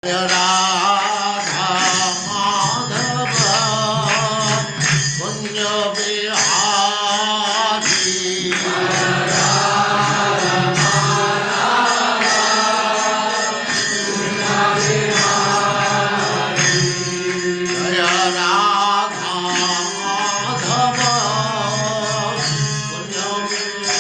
राधा माधव कुंज बिहारी जय राधा माधव कुंज बिहारी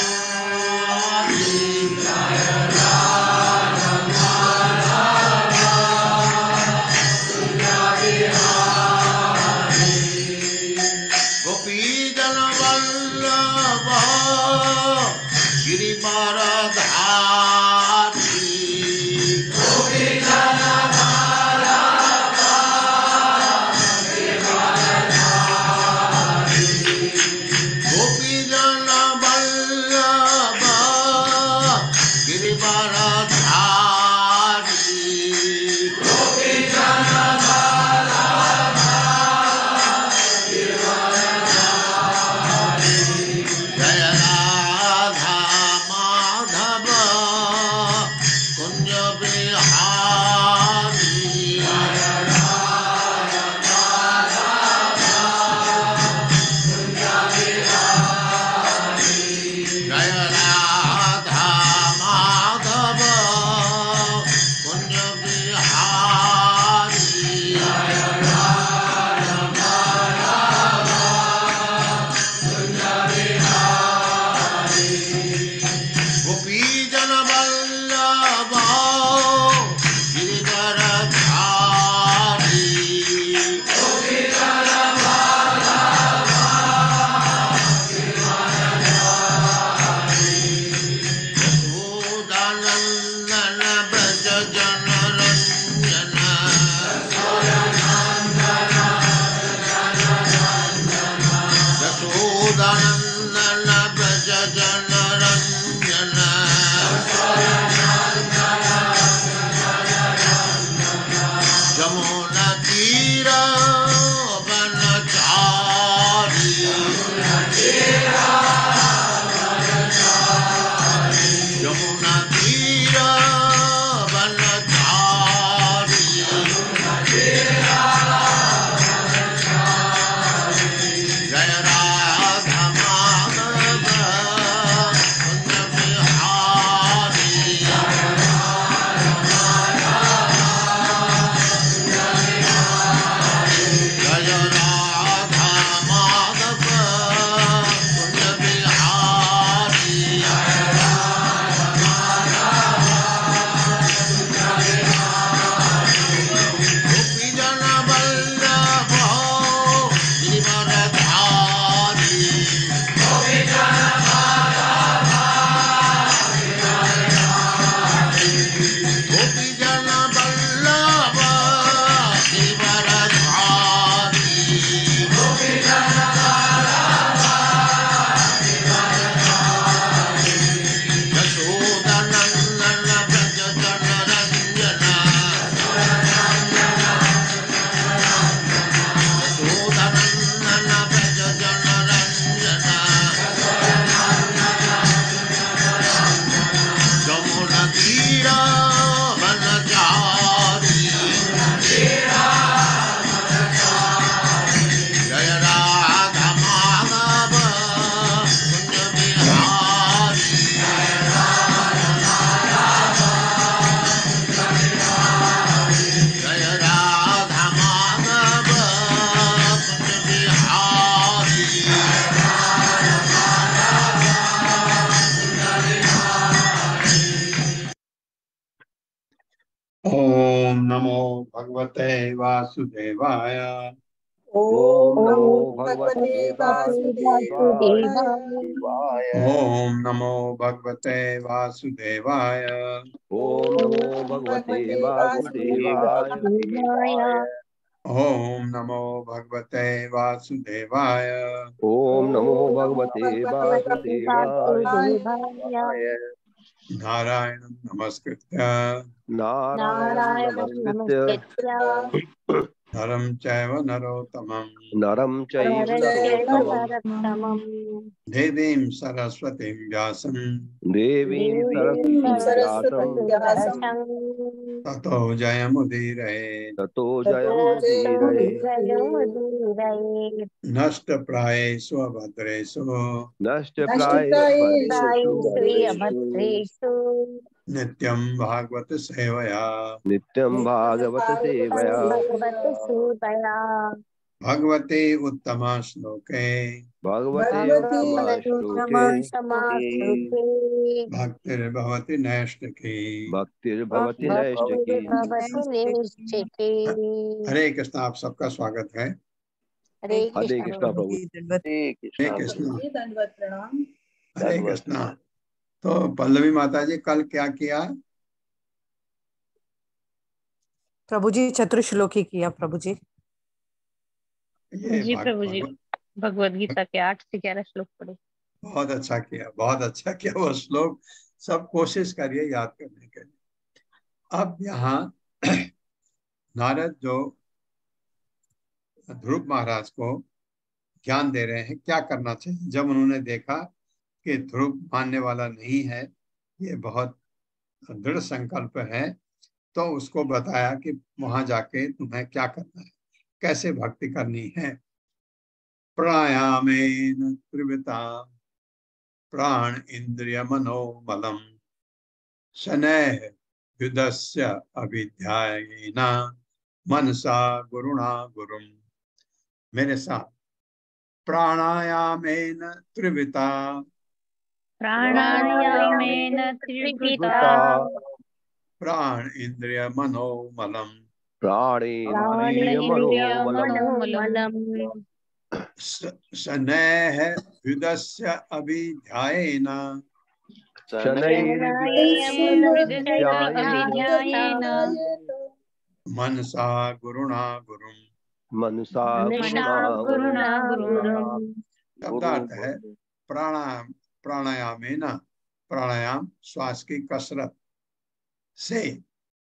गोपीजन वल्लभ गिरिवरधारी गोपीजन वल्लभ गिरिवरधारी जय राधा माधव कुंज बिहारी जय राधा माधव कुंज बिहारी गोपीजन वल्लभ गिरिवरधारी यशोदानंदन ब्रज जन रंजन यशोदानंदन ब्रज जन रंजन जमुना तीर वनचारी यमुना तीर वनचारी जय राधा माधव कुंज बिहारी जय राधा माधव कुंज बिहारी गोपीजन वल्लभ गिरिवरधारी गोपीजन वल्लभ गिरिवरधारी यशोदानंदन ब्रज जन रंजन यशोदानंदन ब्रज जन रंजन जमुना तीर वनचारी जय राधा माधव कुंज बिहारी जय राधा माधव कुंज बिहारी ओम नमो भगवते वासुदेवाय। ओम नमो भगवते वासुदेवाय। ओम नमो भगवते वासुदेवाय। ओम नमो भगवते वासुदेवाय। ओम नमो भगवते वासुदेवाय। ओम नमो भगवते वासुदेवाय। नारायणं नमस्कृत्य नारायणं नमस्कृत्य नरं चैव नरोत्तमं नरं चैव नरश्चैव नरोत्तमं नरोत्तमं देवीं सरस्वतीं व्यासं देवीं देवीं सरस्वतीं व्यासं सरस्वतीं व्यासं ततो जयमुदीरये ततो ततो जयमुदीरये। जयमुदीरये। नष्टप्रायेषु अभद्रेषु नष्टप्रायेष्वभद्रेषु प्रायेष्वभद्रेषु नित्यं भागवत सेवया नित्यं भागवत सेवया भगवत सेवया भगवते उत्तमा श्लोके भगवते उत्तमश्लोके भगवत्युत्तमश्लोके भक्तिर्भवति नैष्ठिकी। भक्तिर्भवति नैष्ठिकी। भक्तिर्भवति नैष्ठिकी। हरे कृष्ण, आप सबका स्वागत है। हरे हरे कृष्ण कृष्णा प्रभु। हरे कृष्ण, दंडवत प्रणाम। हरे कृष्ण। तो पल्लवी माता जी, कल क्या किया? प्रभु जी चतुर्श्लोकी किया प्रभु जी। ये जी प्रभु जी, भगवत गीता के 8 से 11 श्लोक पढ़े। बहुत अच्छा किया, बहुत अच्छा किया। वो श्लोक सब कोशिश करिए याद करने के लिए। अब यहाँ नारद जो ध्रुव महाराज को ज्ञान दे रहे हैं क्या करना चाहिए। जब उन्होंने देखा कि ध्रुव मानने वाला नहीं है, ये बहुत दृढ़ संकल्प है, तो उसको बताया कि वहां जाके तुम्हें क्या करना है, कैसे भक्ति करनी है। प्राणायामेन त्रिविता प्राण इंद्रिय मनोमलम शनैः युधस्य अभिध्यायेन मनसा गुरुणा गुरुम। मेरे साथ, प्राणायामेन त्रिविता प्राणायामेन त्रिविता प्राण इंद्रिय मनोमलम प्राणेन्द्रिय मनोमलम् मनोमलम् शनैः युधस्य अभिध्यायेन अभिध्यायेन मनसा गुरुणा गुरुम। मनसा गुरुणा गुरुम्। शब्दार्थ है प्राणायामेन, प्राणायाम श्वास की कसरत से,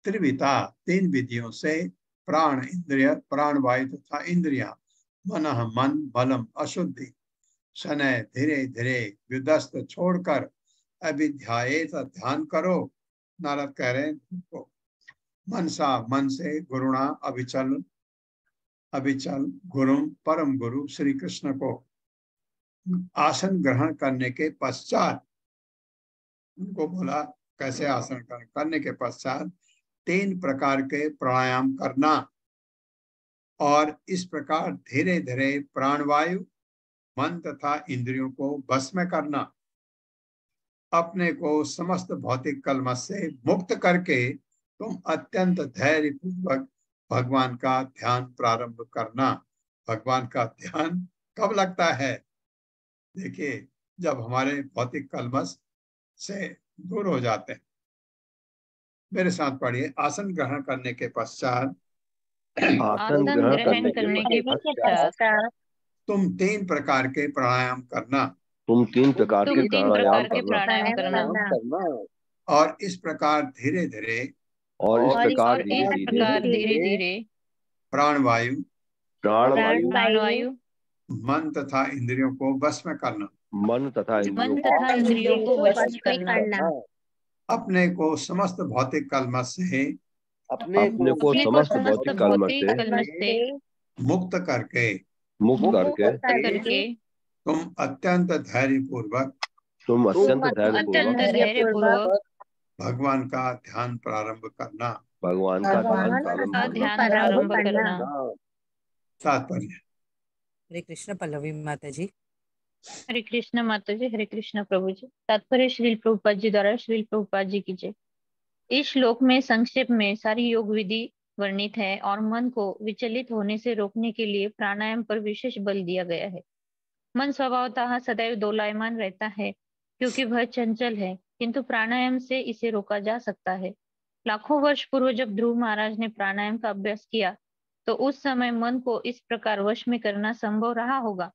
त्रिविता तीन विधियों से, प्राण इंद्रिय प्राण वायु तथा इंद्रिया, मन मन बलम अशुद्धि, शनय धीरे धीरे, विदस्त छोड़कर, अभिध्यायेत ध्यान करो। नारद कह रहे हैं तुमको, मनसा मन से, गुरुणा अभिचल, अभिचल गुरुम परम गुरु श्री कृष्ण को आसन ग्रहण करने के पश्चात, उनको बोला कैसे आसन ग्रहण करने के पश्चात 3 प्रकार के प्राणायाम करना, और इस प्रकार धीरे धीरे प्राणवायु मन तथा इंद्रियों को बस में करना। अपने को समस्त भौतिक कलमश से मुक्त करके तुम अत्यंत धैर्य पूर्वक भगवान का ध्यान प्रारंभ करना। भगवान का ध्यान कब लगता है? देखिए, जब हमारे भौतिक कलमश से दूर हो जाते हैं। मेरे साथ पढ़िए, आसन ग्रहण करने के पश्चात आसन ग्रहण करने के पश्चात तुम 3 प्रकार के प्राणायाम करना, तुम 3 प्रकार के प्राणायाम करना और इस प्रकार धीरे धीरे, और इस प्रकार धीरे धीरे प्राणवायु प्राणवायु मन तथा इंद्रियों को बस में करना। मन तथा इंद्रियों को वश करना। अपने को समस्त भौतिक कलमश से अपने को समस्त भौतिक कलमश से मुक्त करके तुम अत्यंत धैर्य पूर्वक भगवान का ध्यान प्रारंभ करना। भगवान का ध्यान प्रारंभ करना। तात्पर्य। हरे कृष्ण पल्लवी माता जी। हरे कृष्ण माता जी, हरे कृष्ण प्रभु जी। तात्पर्य श्रील प्रभुपाद जी द्वारा श्रील प्रभुपाद जी की जय। इस श्लोक में संक्षेप में सारी योग विधि वर्णित है और मन को विचलित होने से रोकने के लिए प्राणायाम पर विशेष बल दिया गया है। मन स्वभावतः सदैव दोलायमान रहता है क्योंकि वह चंचल है, किंतु प्राणायाम से इसे रोका जा सकता है। लाखों वर्ष पूर्व जब ध्रुव महाराज ने प्राणायाम का अभ्यास किया तो उस समय मन को इस प्रकार वश में करना संभव रहा होगा,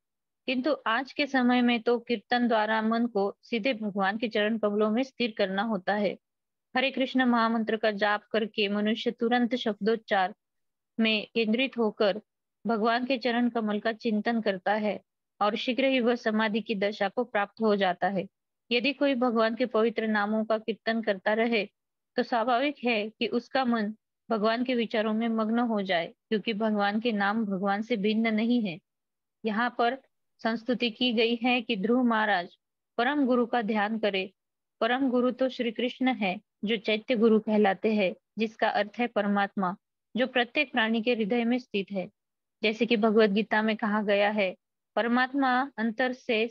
किंतु आज के समय में तो कीर्तन द्वारा मन को सीधे भगवान के चरण कमलों में स्थिर करना होता है। हरे कृष्ण महामंत्र का जाप करके मनुष्य तुरंत शब्दोच्चार में केंद्रित होकर भगवान के चरण कमल का चिंतन करता है और शीघ्र ही वह समाधि की दशा को प्राप्त हो जाता है। यदि कोई भगवान के पवित्र नामों का कीर्तन करता रहे तो स्वाभाविक है कि उसका मन भगवान के विचारों में मग्न हो जाए, क्योंकि भगवान के नाम भगवान से भिन्न नहीं है। यहाँ पर संस्तुति की गई है कि ध्रुव महाराज परम गुरु का ध्यान करे। परम गुरु तो श्री कृष्ण है, जो चैत्य गुरु कहलाते हैं, जिसका अर्थ है परमात्मा, जो प्रत्येक प्राणी के हृदय में स्थित है। जैसे कि भगवत गीता में कहा गया है, परमात्मा अंतर से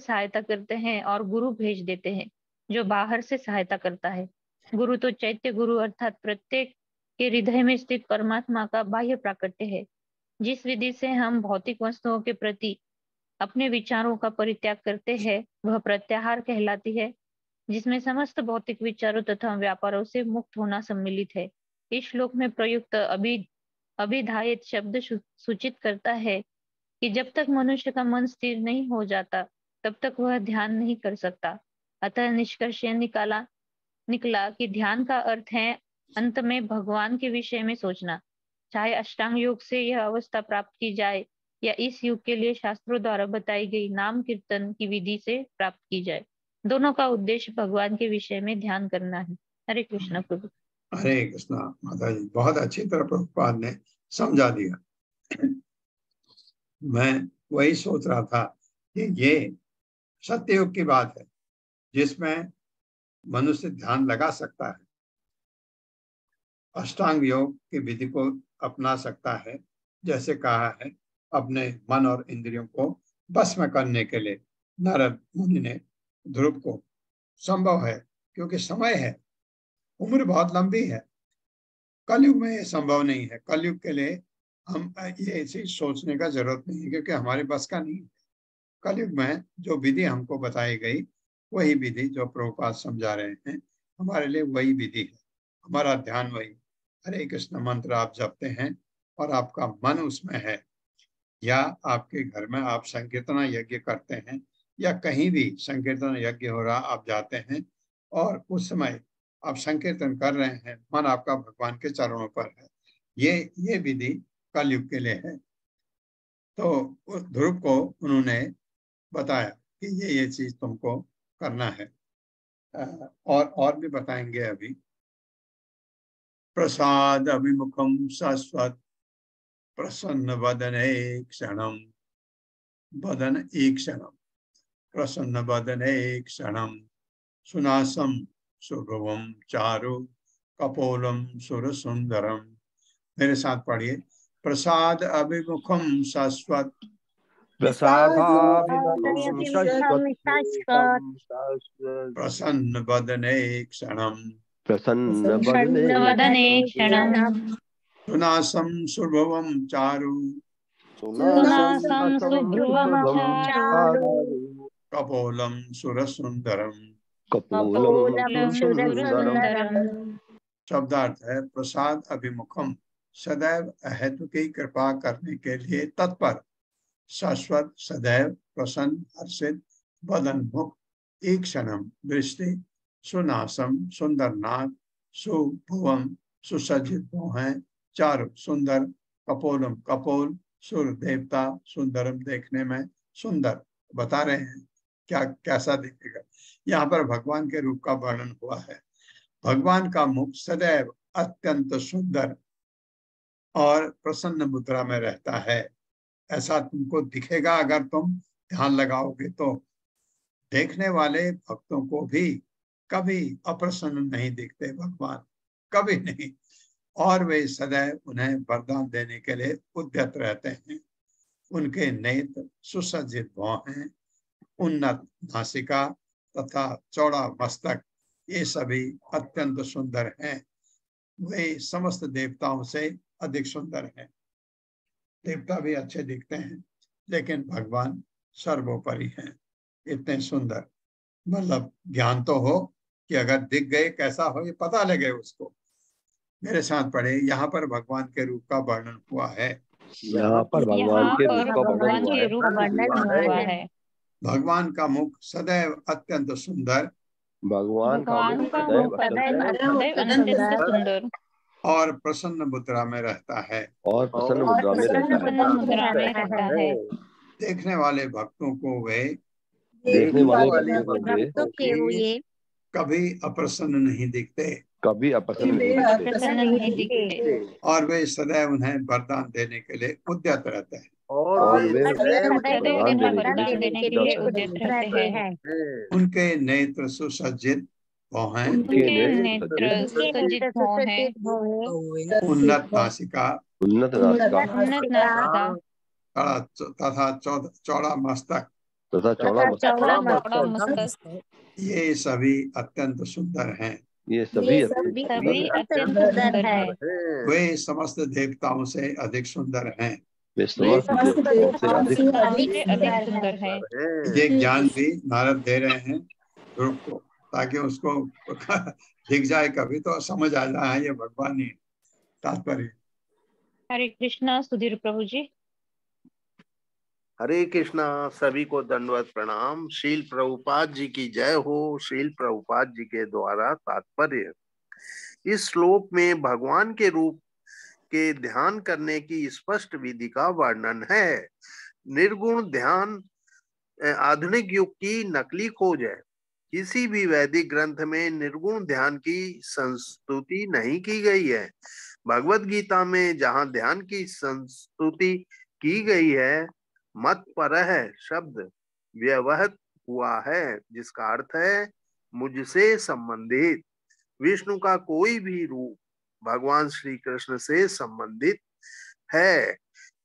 सहायता करते हैं और गुरु भेज देते हैं, जो बाहर से सहायता करता है। गुरु तो चैत्य गुरु अर्थात प्रत्येक के हृदय में स्थित परमात्मा का बाह्य प्राकट्य है। जिस विधि से हम भौतिक वस्तुओं के प्रति अपने विचारों का परित्याग करते हैं, वह प्रत्याहार कहलाती है, जिसमें समस्त भौतिक विचारों तथा व्यापारों से मुक्त होना सम्मिलित है। इस श्लोक में प्रयुक्त अभिधायित शब्द सूचित करता है कि जब तक मनुष्य का मन स्थिर नहीं हो जाता, तब तक वह ध्यान नहीं कर सकता। अतः निष्कर्ष निकला कि ध्यान का अर्थ है अंत में भगवान के विषय में सोचना। चाहे अष्टांग योग से यह अवस्था प्राप्त की जाए या इस युग के लिए शास्त्रों द्वारा बताई गई नाम कीर्तन की विधि से प्राप्त की जाए, दोनों का उद्देश्य भगवान के विषय में ध्यान करना है। हरे कृष्ण प्रभु। हरे कृष्णा माता जी, बहुत अच्छी तरह प्रभुपाद ने समझा दिया। मैं वही सोच रहा था कि ये सत्ययुग की बात है जिसमें मनुष्य ध्यान लगा सकता है, अष्टांग योग की विधि को अपना सकता है। जैसे कहा है, अपने मन और इंद्रियों को बस में करने के लिए नारद मुनि ने ध्रुव को, संभव है क्योंकि समय है, उम्र बहुत लंबी है। कलयुग में ये संभव नहीं है। कलयुग के लिए हम ये ऐसी सोचने का जरूरत नहीं है, क्योंकि हमारे बस का नहीं है। कलयुग में जो विधि हमको बताई गई, वही विधि जो प्रभुपाद समझा रहे हैं, हमारे लिए वही विधि है। हमारा ध्यान वही हरे कृष्ण मंत्र आप जपते हैं और आपका मन उसमें है, या आपके घर में आप संकीर्तन यज्ञ करते हैं, या कहीं भी संकीर्तन यज्ञ हो रहा आप जाते हैं और उस समय आप संकीर्तन कर रहे हैं, मन आपका भगवान के चरणों पर है। ये विधि कलयुग के लिए है। तो ध्रुव को उन्होंने बताया कि ये चीज तुमको करना है। और भी बताएंगे अभी। प्रसाद अभिमुखम शाश्वत प्रसन्न वदने क्षणम, वदन एक क्षणम, प्रसन्न वदने क्षणम, सुनासम सुभवम चारु कपोलम सुर सुंदरम। मेरे साथ पढ़िए। प्रसाद अभिमुखम शाश्वत प्रसन्न वदने क्षणम, सुनासम सुभवम चारु कपोलम सुर सुंदरम। शब्दार्थ है, प्रसाद अभिमुखम, सदैव अहेतु की कृपा करने के लिए तत्पर, शाश्वत सदैव प्रसन्न हर्षित, वदन मुख, एक क्षणम दृष्टि, सुनासम सुंदर नाक, सुभुवम सुसज्जित मुँह है, चारु सुंदर, कपोलम कपोल, सुर देवता, सुंदरम देखने में सुंदर। बता रहे हैं क्या कैसा दिखेगा। यहाँ पर भगवान के रूप का वर्णन हुआ है। भगवान का मुख सदैव अत्यंत सुंदर और प्रसन्न मुद्रा में रहता है। ऐसा तुमको दिखेगा अगर तुम ध्यान लगाओगे तो। देखने वाले भक्तों को भी कभी अप्रसन्न नहीं दिखते भगवान, कभी नहीं। और वे सदैव उन्हें वरदान देने के लिए उद्यत रहते हैं। उनके नेत्र सुसज्जित भौं हैं, उन्नत नासिका तथा चौड़ा मस्तक, ये सभी अत्यंत सुंदर हैं। वे समस्त देवताओं से अधिक सुंदर हैं। देवता भी अच्छे दिखते हैं, लेकिन भगवान सर्वोपरि हैं, इतने सुंदर। मतलब ज्ञान तो हो कि अगर दिख गए कैसा हो ये पता लगे उसको। मेरे साथ पढ़े। यहाँ पर भगवान के रूप का वर्णन हुआ है। यहाँ पर भगवान के रूप का वर्णन हुआ है। भगवान का मुख सदैव अत्यंत सुंदर, भगवान का मुख सदैव अत्यंत सुंदर, और प्रसन्न मुद्रा में रहता है। और प्रसन्न मुद्रा में रहता है। प्रसन्न मुद्रा में रहता है। देखने वाले भक्तों को वे देखने वाले भक्तों को वे भक्तों के ये कभी अप्रसन्न नहीं दिखते कभी अप्रसन्न नहीं दिखते प्रसन्न नहीं दिखते और वे सदैव उन्हें वरदान देने के लिए उद्यत रहते हैं। और वे सदैव वरदान उन्हें देने वरदान देने के लिए उद्यत रहते हैं। उनके नेत्र सुसज्जित हो हैं, उनके नेत्र सुसज्जित हो हैं, उन्नत नासिका उन्नत नासिका उन्नत नासिका तथा चौड़ा मस्तक, तथा चौड़ा मस्तक, चौड़ा मस्तक, ये सभी अत्यंत सुंदर हैं। ये सभी अत्यंत सभी अत्यंत सुंदर है। वे समस्त देवताओं से अधिक सुंदर हैं। वे समस्त देवताओं से अधिक अधिक सुंदर है। ये ज्ञान भी नारद दे रहे हैं ध्रुव को, ताकि उसको दिख जाए, कभी तो समझ आ जाए ये भगवान ही तात्पर्य। हरे कृष्णा सुधीर प्रभु जी। हरे कृष्णा, सभी को दंडवत प्रणाम। श्रील प्रभुपाद जी की जय हो। श्रील प्रभुपाद जी के द्वारा तात्पर्य। इस श्लोक में भगवान के रूप के ध्यान करने की स्पष्ट विधि का वर्णन है। निर्गुण ध्यान आधुनिक युग की नकली खोज है। किसी भी वैदिक ग्रंथ में निर्गुण ध्यान की संस्तुति नहीं की गई है। भगवत गीता में जहां ध्यान की संस्तुति की गई है, मत परह शब्द व्यवहित हुआ है, जिसका अर्थ है मुझसे संबंधित। विष्णु का कोई भी रूप भगवान श्री कृष्ण से संबंधित है,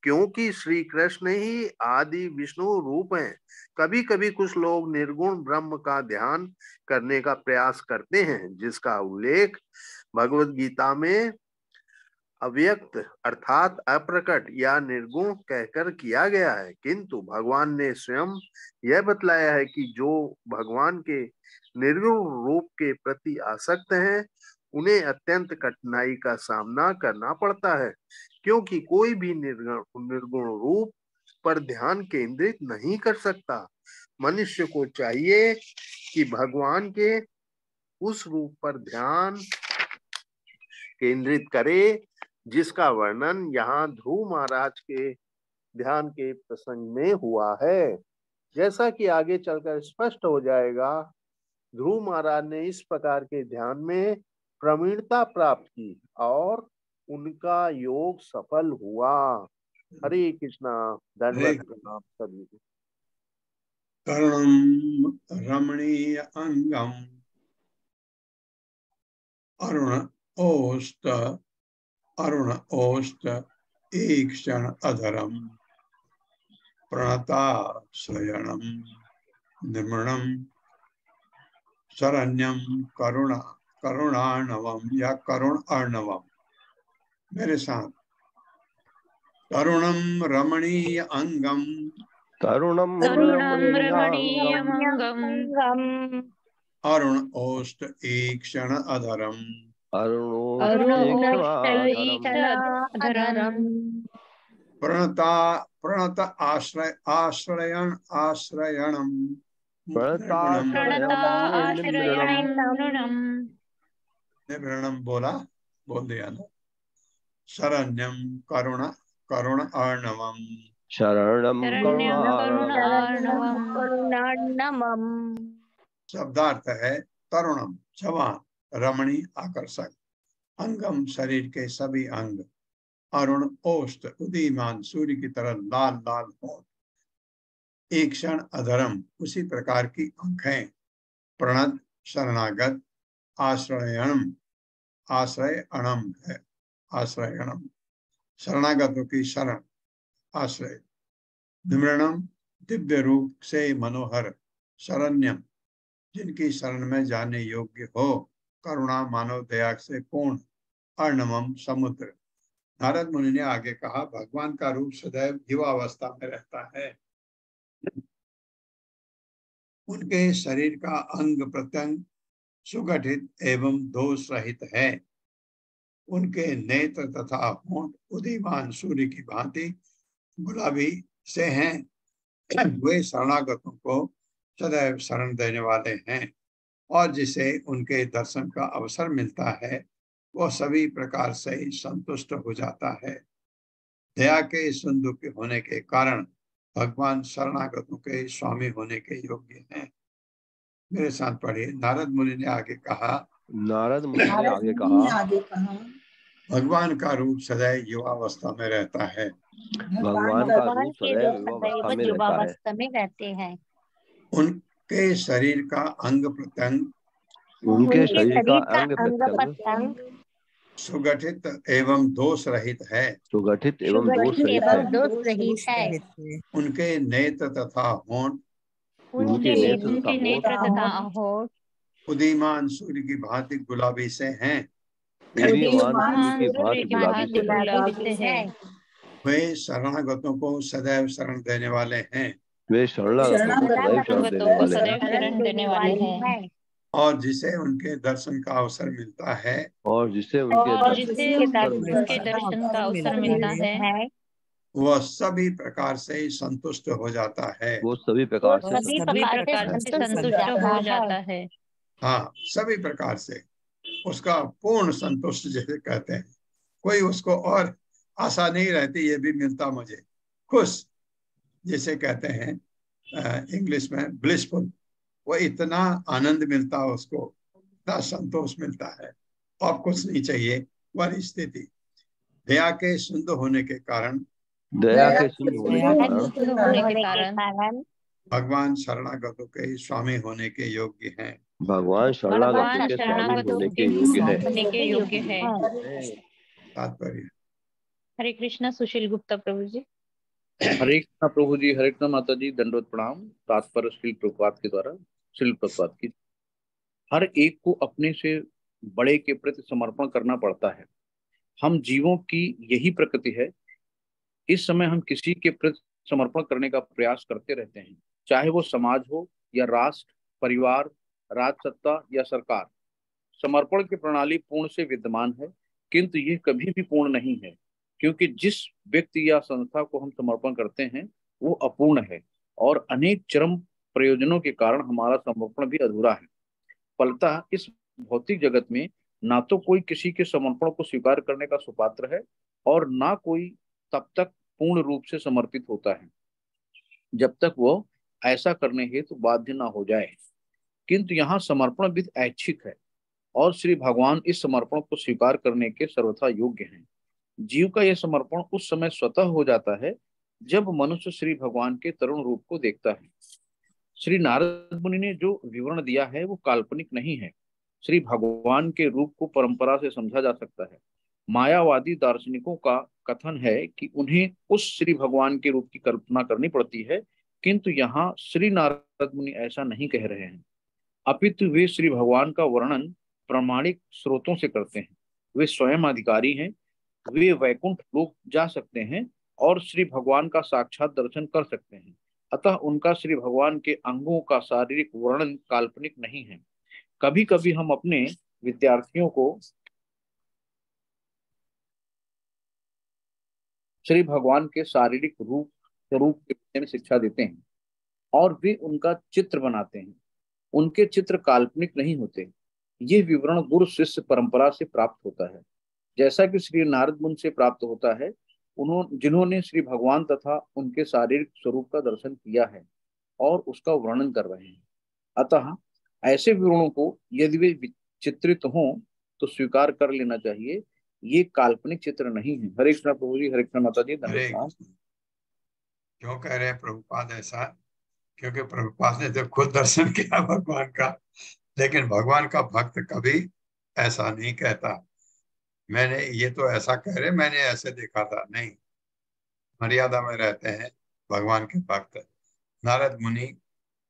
क्योंकि श्री कृष्ण ही आदि विष्णु रूप हैं। कभी कभी कुछ लोग निर्गुण ब्रह्म का ध्यान करने का प्रयास करते हैं, जिसका उल्लेख भगवत गीता में अव्यक्त अर्थात अप्रकट या निर्गुण कहकर किया गया है। किंतु भगवान ने स्वयं यह बतलाया है कि जो भगवान के निर्गुण रूप के प्रति आसक्त हैं, उन्हें अत्यंत कठिनाई का सामना करना पड़ता है, क्योंकि कोई भी निर्गुण रूप पर ध्यान केंद्रित नहीं कर सकता। मनुष्य को चाहिए कि भगवान के उस रूप पर ध्यान केंद्रित करे, जिसका वर्णन यहाँ ध्रुव महाराज के ध्यान के प्रसंग में हुआ है। जैसा कि आगे चलकर स्पष्ट हो जाएगा, ध्रुव महाराज ने इस प्रकार के ध्यान में प्रवीणता प्राप्त की और उनका योग सफल हुआ। हरे कृष्णा, धन्यवाद प्रणाम सभी को। करुणम रमणीय अंगम अरुण ओष्ट एक क्षण अधरम प्रणता शयनम निर्मणम शरण्यम करुणार्णवम या करुण अर्णवम। मेरे साथ, तरुणम रमणीय अंगम, तरुणम रमणीयम अंगम, अरुण ओष्ट एक क्षण अधरम, अरुणोष्टधरम, प्रणत आश्रयणम निर्णम बोल दिया ना। शरण्यम करुण अर्णवम, शरणम शब्दार्थ है तरुणम जवान, रमणी आकर्षक, अंगम शरीर के सभी अंग, अरुण ओष्ट उदीयमान सूर्य की तरह लाल लाल होठ, एक क्षण अधरम उसी प्रकार की आंखें, प्रणत शरणागत, आश्रयणम आश्रयणम है, आश्रयणम शरणागतों की शरण आश्रय, निमृणम दिव्य रूप से मनोहर, शरण्यम जिनकी शरण में जाने योग्य हो, करुणा मानव दया से पूर्ण, अर्णवम समुद्र। नारद मुनि ने आगे कहा, भगवान का रूप सदैव युवावस्था में रहता है। उनके शरीर का अंग प्रत्यंग सुगठित एवं दोष रहित है। उनके नेत्र तथा होंठ उदीयमान सूर्य की भांति गुलाबी से हैं। वे शरणागतों को सदैव शरण देने वाले हैं और जिसे उनके दर्शन का अवसर मिलता है, वो सभी प्रकार से ही संतुष्ट हो जाता है। दया के सिंधु के होने के कारण भगवान शरणागतों के स्वामी होने के योग्य हैं। मेरे साथ पढ़िए। नारद मुनि ने आगे कहा, नारद मुनि ने आगे कहा, भगवान का रूप सदैव युवावस्था में रहता है। भगवान का भगवान रूप के सदैव रूप युवावस्था सदैव में रहता है। युवावस्था में रहते हैं। उनके शरीर का अंग प्रत्यंग, उनके उनके शरीर का अंग अंग प्रत्यंग प्रत्यंग सुगठित एवं दोष रहित है। सुगठित एवं दोष सुगठित रहित एवं है। दोष रहित है। उनके नेत्र तथा होंठ उनके नेत्र तथा उनके नेत्र तथा होठ उदीयमान सूर्य की भांति गुलाबी से हैं। उदीयमान सूर्य की सूर्य भांति की गुलाबी भांति से है। गुलाबी से है। वे शरणागतों को सदैव शरण देने वाले हैं वे शरणागतों को सदैव शरण शरणागतों देने को वाले हैं। सदैव शरण देने वाले हैं। और जिसे उनके दर्शन का अवसर मिलता है और जिससे उनके और दर्शन जिससे का अवसर मिलता उनके है, दर्शन का अवसर मिलता है, वह सभी प्रकार से ही संतुष्ट हो जाता है। वो सभी प्रकार से सभी संतुष्ट प्रकार है। से संतुष्ट हो जाता है। हाँ, सभी प्रकार से उसका पूर्ण संतुष्ट जैसे कहते हैं। कोई उसको और आशा नहीं रहती ये भी मिलता मुझे, खुश जिसे कहते हैं इंग्लिश में ब्लिसफुल। वो इतना आनंद मिलता है उसको, इतना संतोष मिलता है और कुछ नहीं चाहिए वह स्थिति। दया के शुद्ध होने के कारण, दया के शुद्ध होने के कारण भगवान शरणागतों के स्वामी होने के योग्य हैं। भगवान शरणागतों के स्वामी शरणागतों होने के योग्य है। होने के योग्य है। तात्पर्य। हरे कृष्णा। सुशील गुप्ता प्रभु जी। हरे कृष्णा प्रभु जी, हरे कृष्णा माता जी, दंडवत प्रणाम। तात्पर्य श्रील प्रभुपाद के द्वारा। श्रील प्रभुपाद की, हर एक को अपने से बड़े के प्रति समर्पण करना पड़ता है। हम जीवों की यही प्रकृति है। इस समय हम किसी के प्रति समर्पण करने का प्रयास करते रहते हैं, चाहे वो समाज हो या राष्ट्र, परिवार, राजसत्ता या सरकार। समर्पण की प्रणाली पूर्ण से विद्यमान है, किंतु यह कभी भी पूर्ण नहीं है, क्योंकि जिस व्यक्ति या संस्था को हम समर्पण करते हैं वो अपूर्ण है और अनेक चरम प्रयोजनों के कारण हमारा समर्पण भी अधूरा है। फलतः इस भौतिक जगत में ना तो कोई किसी के समर्पण को स्वीकार करने का सुपात्र है और ना कोई तब तक पूर्ण रूप से समर्पित होता है जब तक वो ऐसा करने हेतु बाध्य ना हो जाए। किंतु यहाँ समर्पण विध ऐच्छिक है और श्री भगवान इस समर्पण को स्वीकार करने के सर्वथा योग्य हैं। जीव का यह समर्पण उस समय स्वतः हो जाता है जब मनुष्य श्री भगवान के तरुण रूप को देखता है। श्री नारद मुनि ने जो विवरण दिया है वो काल्पनिक नहीं है। श्री भगवान के रूप को परंपरा से समझा जा सकता है। मायावादी दार्शनिकों का कथन है कि उन्हें उस श्री भगवान के रूप की कल्पना करनी पड़ती है, किंतु यहाँ श्री नारद मुनि ऐसा नहीं कह रहे हैं, अपितु वे श्री भगवान का वर्णन प्रामाणिक स्रोतों से करते हैं। वे स्वयं अधिकारी हैं, वे वैकुंठ लोक जा सकते हैं और श्री भगवान का साक्षात दर्शन कर सकते हैं। अतः उनका श्री भगवान के अंगों का शारीरिक वर्णन काल्पनिक नहीं है। कभी कभी हम अपने विद्यार्थियों को श्री भगवान के शारीरिक रूप स्वरूप के बारे में शिक्षा देते हैं और वे उनका चित्र बनाते हैं। उनके चित्र काल्पनिक नहीं होते। ये विवरण गुरु शिष्य परंपरा से प्राप्त होता है, जैसा कि श्री नारद मुनि से प्राप्त होता है, जिन्होंने श्री भगवान तथा उनके शारीरिक स्वरूप का दर्शन किया है और उसका वर्णन कर रहे हैं। अतः ऐसे विवरणों को यदि वे चित्रित हों तो स्वीकार कर लेना चाहिए। ये काल्पनिक चित्र नहीं है। हरे कृष्ण प्रभु जी, हरे कृष्ण माता जी। क्यों कह रहे हैं प्रभुपाद ऐसा? क्योंकि प्रभुपाद ने तो खुद दर्शन किया भगवान का, लेकिन भगवान का भक्त कभी ऐसा नहीं कहता मैंने ये तो ऐसा कह रहे मैंने ऐसे देखा था। नहीं, मर्यादा में रहते हैं भगवान के भक्त। नारद मुनि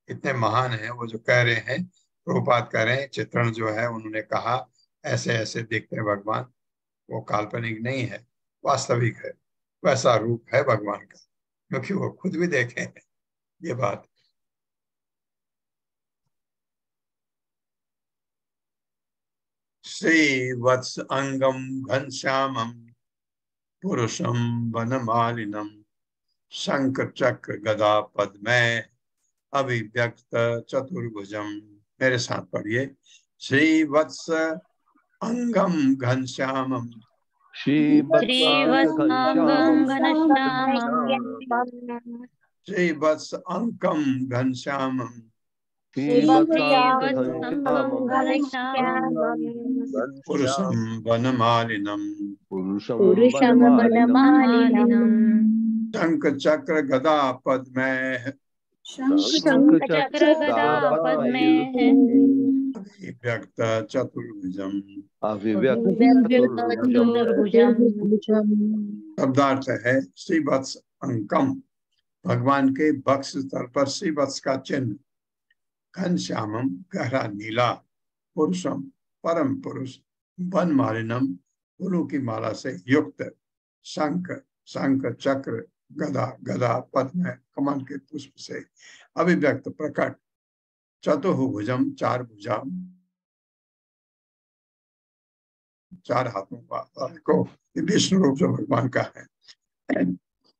इतने महान हैं, वो जो कह रहे हैं, प्रभुपाद कह रहे हैं चित्रण जो है उन्होंने कहा ऐसे ऐसे दिखते हैं भगवान, वो काल्पनिक नहीं है, वास्तविक है। वैसा रूप है भगवान का, क्योंकि वो खुद भी देखे हैं ये बात। श्री वत्स अंगम घनश्यामम पुरुषम वनमालिनम शंख चक्र गदा पद्मय अभिव्यक्त चतुर्भुजम। मेरे साथ पढ़िए। श्री वत्स अंगम घनश्यामम श्रीवत्सांगं घनश्यामं श्रीवत्स अंकम घनश्यामम श्रीवत्सांगं घनश्यामं पुरुषम वनमालिनम पुरुषं वनमालिनं शंख चक्र गदा पद्मैः शंखचक्र गदा पद्मैः व्यक्त चतुर्भुजम। चतुर्भुजं शब्दार्थ है श्रीवत्स अंकम, भगवान के बक्ष स्थल पर श्रीवत्स का चिन्ह, घनश्यामम गहरा नीला, पुरुषम परम पुरुष, वन मालिनम फूलों की माला से युक्त, शंख शंख चक्र गदा गदा पद्म कमल के पुष्प से अभिव्यक्त प्रकट, चतुर्भुजम चार भुजा, चार हाथों को विष्णु रूप जो भगवान का है,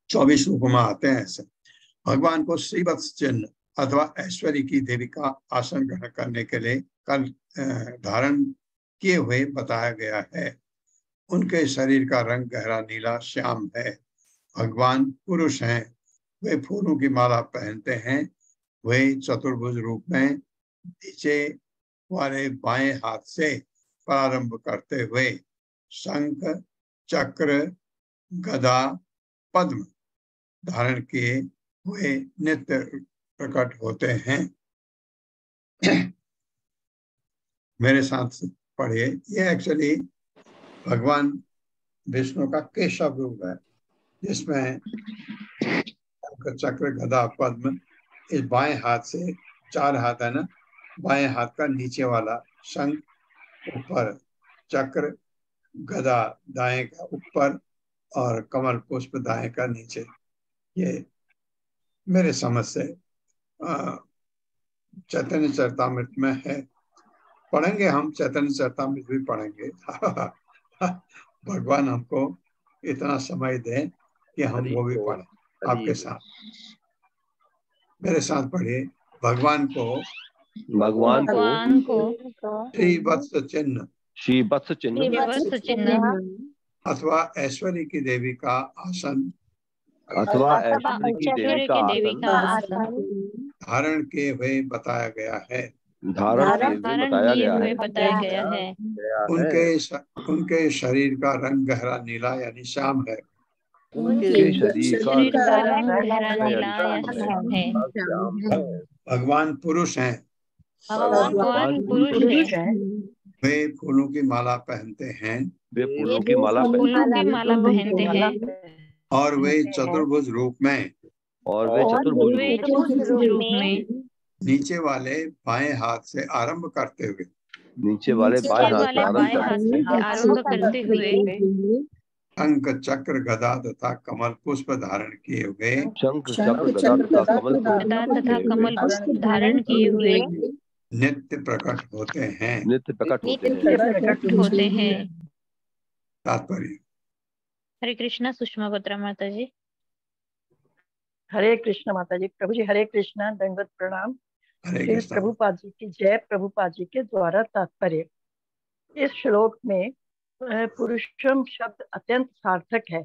24 रूपों में आते हैं ऐसे। भगवान को श्रीवत्स चिन्ह अथवा ऐश्वर्य की देवी का आसन ग्रहण करने के लिए कल धारण किए हुए बताया गया है। उनके शरीर का रंग गहरा नीला श्याम है। भगवान पुरुष हैं, वे फूलों की माला पहनते हैं। वे चतुर्भुज रूप में नीचे वाले बाएं हाथ से प्रारंभ करते हुए शंख चक्र गदा पद्म धारण किए हुए नित्य प्रकट होते हैं। मेरे साथ पढ़िए। ये एक्चुअली भगवान विष्णु का केशव रूप है, जिसमें चक्र गदा पद्म, इस बाएं हाथ से, चार हाथ है ना, बाएं हाथ का नीचे वाला शंख ऊपर, चक्र गदा दाएं का ऊपर और कमल पुष्प दाएं का नीचे। ये मेरे समझ से चैतन्य चरितामृत में है। पढ़ेंगे हम, चैतन्य चरितामृत भी पढ़ेंगे। भगवान हमको इतना समय दे कि हम वो भी पढ़ें आपके साथ। मेरे साथ पढ़िए। भगवान को श्रीवत्स चिन्ह अथवा ऐश्वर्य की देवी का आसन धारण किए हुए बताया गया है। उनके शरीर का रंग गहरा नीला यानी श्याम है। भगवान पुरुष हैं। वे फूलों की माला पहनते हैं। और वे चतुर्भुज रूप में नीचे वाले बाएं हाथ से आरंभ करते हुए शंख चक्र गदा तथा कमल पुष्प धारण किए हुए नित्य प्रकट होते हैं। तात्पर्य। हरे कृष्णा। सुषमा बत्रा माता जी। हरे कृष्ण माता जी। प्रभु जी हरे कृष्णा, दंडवत प्रणाम। श्री प्रभुपाद जी की जय। प्रभुपाद जी के द्वारा तात्पर्य। इस श्लोक में पुरुषम शब्द अत्यंत सार्थक है।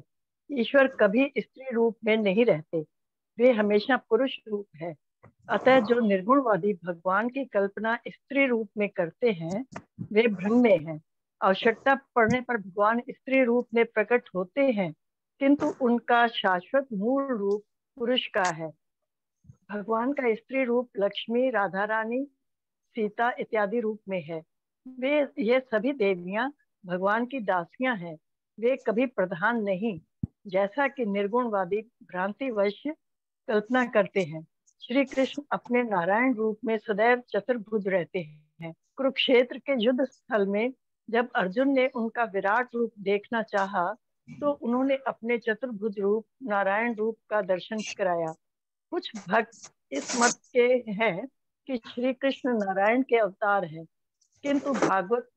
ईश्वर कभी स्त्री रूप में नहीं रहते, वे हमेशा पुरुष रूप है। अतः जो निर्गुणवादी भगवान की कल्पना स्त्री रूप में करते हैं वे भ्रम में हैं। आवश्यकता पड़ने पर भगवान स्त्री रूप में प्रकट होते हैं, किंतु उनका शाश्वत मूल रूप पुरुष का है। भगवान का स्त्री रूप लक्ष्मी, राधा रानी, सीता इत्यादि रूप में है। वे ये सभी देवियां भगवान की दासियां हैं। वे कभी प्रधान नहीं, जैसा कि निर्गुणवादी भ्रांतिवश कल्पना करते हैं। श्री कृष्ण अपने नारायण रूप में सदैव चतुर्भुज रहते हैं। कुरुक्षेत्र के युद्ध स्थल में जब अर्जुन ने उनका विराट रूप देखना चाहा तो उन्होंने अपने चतुर्भुज रूप नारायण रूप का दर्शन कराया। कुछ भक्त इस मत के हैं कि श्री कृष्ण नारायण के अवतार हैं, किंतु भागवत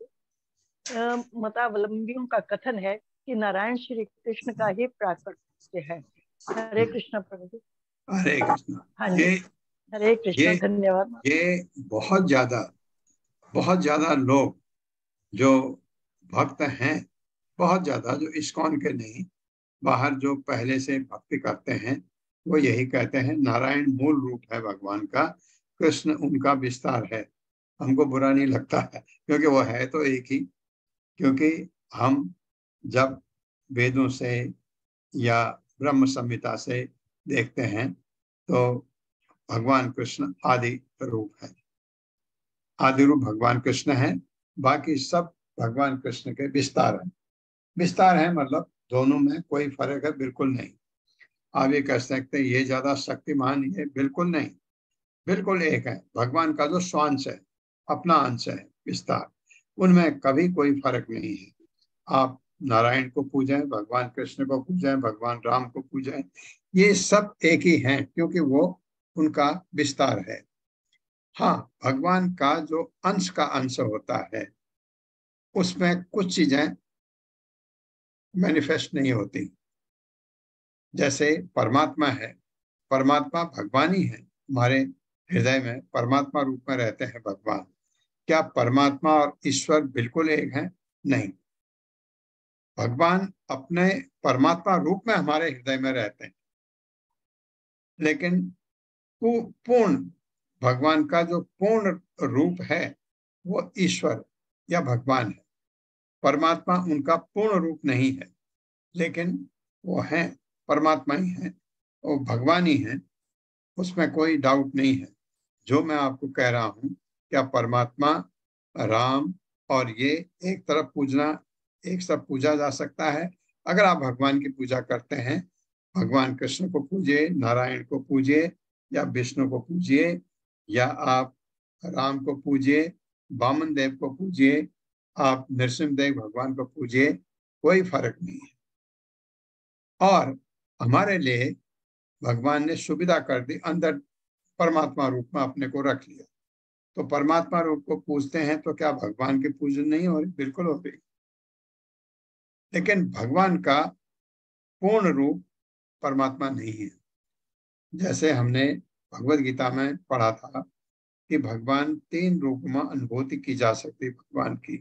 मतावलंबियों का कथन है कि नारायण श्री कृष्ण का ही प्राकट्य है। हरे कृष्ण प्रभु जी। हरे कृष्ण। हाँ जी, हरे कृष्ण। धन्यवाद। ये बहुत ज्यादा लोग जो भक्त हैं बहुत ज्यादा, जो इस्कॉन के नहीं, बाहर जो पहले से भक्ति करते हैं, वो यही कहते हैं नारायण मूल रूप है भगवान का, कृष्ण उनका विस्तार है। हमको बुरा नहीं लगता है, क्योंकि वो है तो एक ही। क्योंकि हम जब वेदों से या ब्रह्म संहिता से देखते हैं तो भगवान कृष्ण आदि रूप है, आदि रूप भगवान कृष्ण है, बाकी सब भगवान कृष्ण के विस्तार है। विस्तार है मतलब दोनों में कोई फर्क है बिल्कुल नहीं। आप ये कह सकते हैं ये ज्यादा शक्तिमान, ये बिल्कुल नहीं, बिल्कुल एक है। भगवान का जो स्वांश है, अपना अंश है विस्तार, उनमें कभी कोई फर्क नहीं है। आप नारायण को पूजें, भगवान कृष्ण को पूजें, भगवान राम को पूजें, ये सब एक ही हैं, क्योंकि वो उनका विस्तार है। हाँ, भगवान का जो अंश का अंश होता है उसमें कुछ चीजें मैनिफेस्ट नहीं होती। जैसे परमात्मा है, परमात्मा भगवान ही है, हमारे हृदय में परमात्मा रूप में रहते हैं भगवान। क्या परमात्मा और ईश्वर बिल्कुल एक है? नहीं, भगवान अपने परमात्मा रूप में हमारे हृदय में रहते हैं, लेकिन पूर्ण भगवान का जो पूर्ण रूप है वो ईश्वर या भगवान है। परमात्मा उनका पूर्ण रूप नहीं है, लेकिन वो है, परमात्मा ही है, वो भगवान ही है, उसमें कोई डाउट नहीं है। जो मैं आपको कह रहा हूं, क्या परमात्मा राम और ये एक तरफ पूजना, एक सब पूजा जा सकता है? अगर आप भगवान की पूजा करते हैं, भगवान कृष्ण को पूजिए, नारायण को पूजिए, या विष्णु को पूजिए, या आप राम को पूजिए, वामन देव को पूजिए, आप नरसिंहदेव भगवान को पूजिए, कोई फर्क नहीं है। और हमारे लिए भगवान ने सुविधा कर दी, अंदर परमात्मा रूप में अपने को रख लिया। तो परमात्मा रूप को पूजते हैं तो क्या भगवान की पूजन नहीं हो रही? बिल्कुल हो रही। लेकिन भगवान का पूर्ण रूप परमात्मा नहीं है। जैसे हमने भगवत गीता में पढ़ा था कि भगवान 3 रूप में अनुभूति की जा सकती, भगवान की,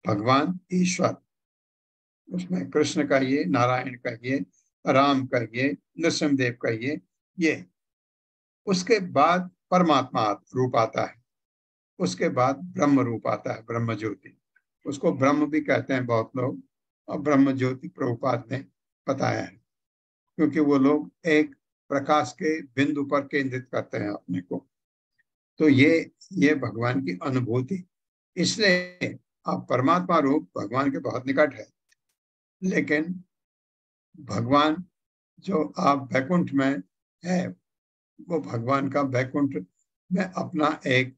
भगवान ईश्वर, उसमें कृष्ण कहिए, नारायण कहिए, राम कहिए, नरसिंहदेव कहिए, ये। उसके बाद परमात्मा रूप आता है, उसके बाद ब्रह्म रूप आता है, ब्रह्म ज्योति, उसको ब्रह्म भी कहते हैं बहुत लोग, और ब्रह्म ज्योति प्रभुपाद ने बताया है, क्योंकि वो लोग एक प्रकाश के बिंदु पर केंद्रित करते हैं अपने को। तो ये भगवान की अनुभूति, इसलिए आप परमात्मा रूप भगवान के बहुत निकट है। लेकिन भगवान जो आप बैकुंठ में है, वो भगवान का बैकुंठ में अपना एक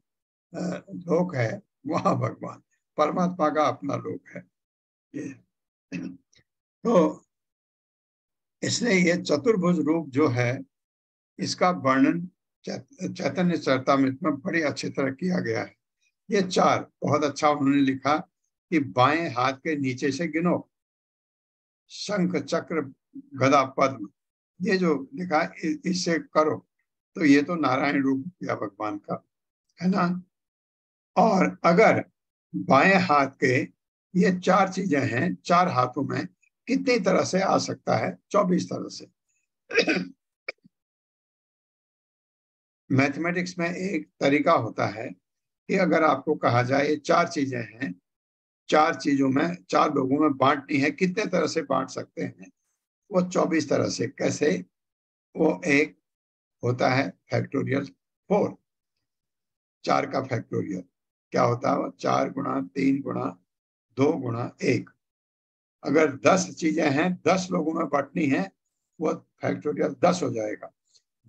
लोक है, वहां भगवान परमात्मा का अपना लोक है ये। तो इसलिए ये चतुर्भुज रूप जो है, इसका वर्णन चैतन्य चरितामृत में बड़ी अच्छी तरह किया गया है। ये 4 बहुत अच्छा उन्होंने लिखा कि बाएं हाथ के नीचे से गिनो, शंख चक्र गदा पद्म, ये जो लिखा इससे करो, तो ये तो नारायण रूप किया भगवान का, है ना। और अगर बाएं हाथ के ये 4 चीजें हैं, 4 हाथों में कितनी तरह से आ सकता है? 24 तरह से। मैथमेटिक्स में एक तरीका होता है कि अगर आपको कहा जाए ये 4 चीजें हैं, 4 चीजों में 4 लोगों में बांटनी है, कितने तरह से बांट सकते हैं? वो 24 तरह से। कैसे? वो एक होता है फैक्टोरियल 4, 4 का फैक्टोरियल क्या होता है? 4 गुणा 3 गुणा 2 गुणा 1। अगर 10 चीजें हैं, 10 लोगों में बांटनी है, वो फैक्टोरियल 10 हो जाएगा।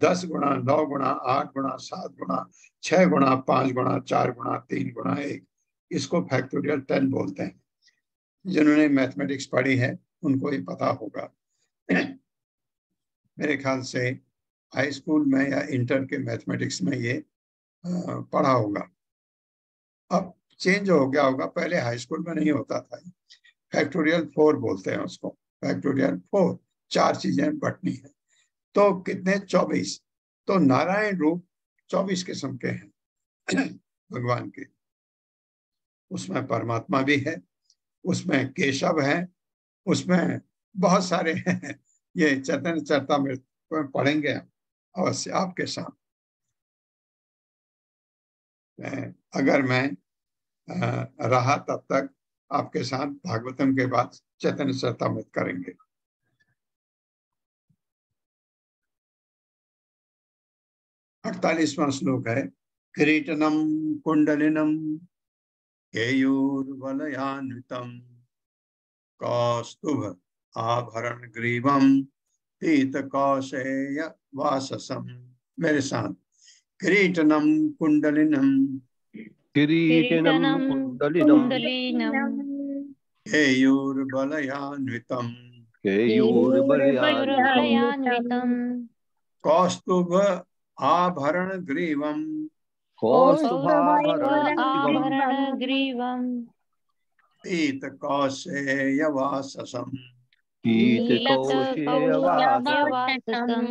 10 गुणा 9 गुणा 8 गुणा 7 गुणा 6 गुणा 5 गुणा 4 गुणा 3 गुणा 1, इसको फैक्टोरियल 10 बोलते हैं। जिन्होंने मैथमेटिक्स पढ़ी है उनको ही पता होगा। मेरे ख्याल से हाई स्कूल में या इंटर के मैथमेटिक्स में ये पढ़ा होगा। अब चेंज हो गया होगा, पहले हाई स्कूल में नहीं होता था। फैक्टोरियल 4 बोलते हैं उसको, फैक्टोरियल 4, 4 चीजें बटनी है, तो कितने? 24। तो नारायण रूप 24 किस्म के हैं भगवान के। उसमें परमात्मा भी है, उसमें केशव है, उसमें बहुत सारे हैं। ये चैतन्य चरितामृत पढ़ेंगे अवश्य आपके साथ। अगर मैं रहा तब तक आपके साथ भागवतम के बाद चैतन्य चरितामृत करेंगे। 48वां श्लोक है। किरीटनम कुंडलिनम केयूरवलयान्वितम कौस्तुभ आभरण ग्रीवम पीत कौशेय वाससम। मेरे साथ। किरीटनम कुंडलिनम किरीटिनं कुण्डलिनं केयूरवलयान्वितम केयूरबलयान्वितं कौस्तुभ आभरण ग्रीवम कौस्तुभाभरणग्रीवम् पीत कौशेय वाससम। पीतकौशेयवाससम्।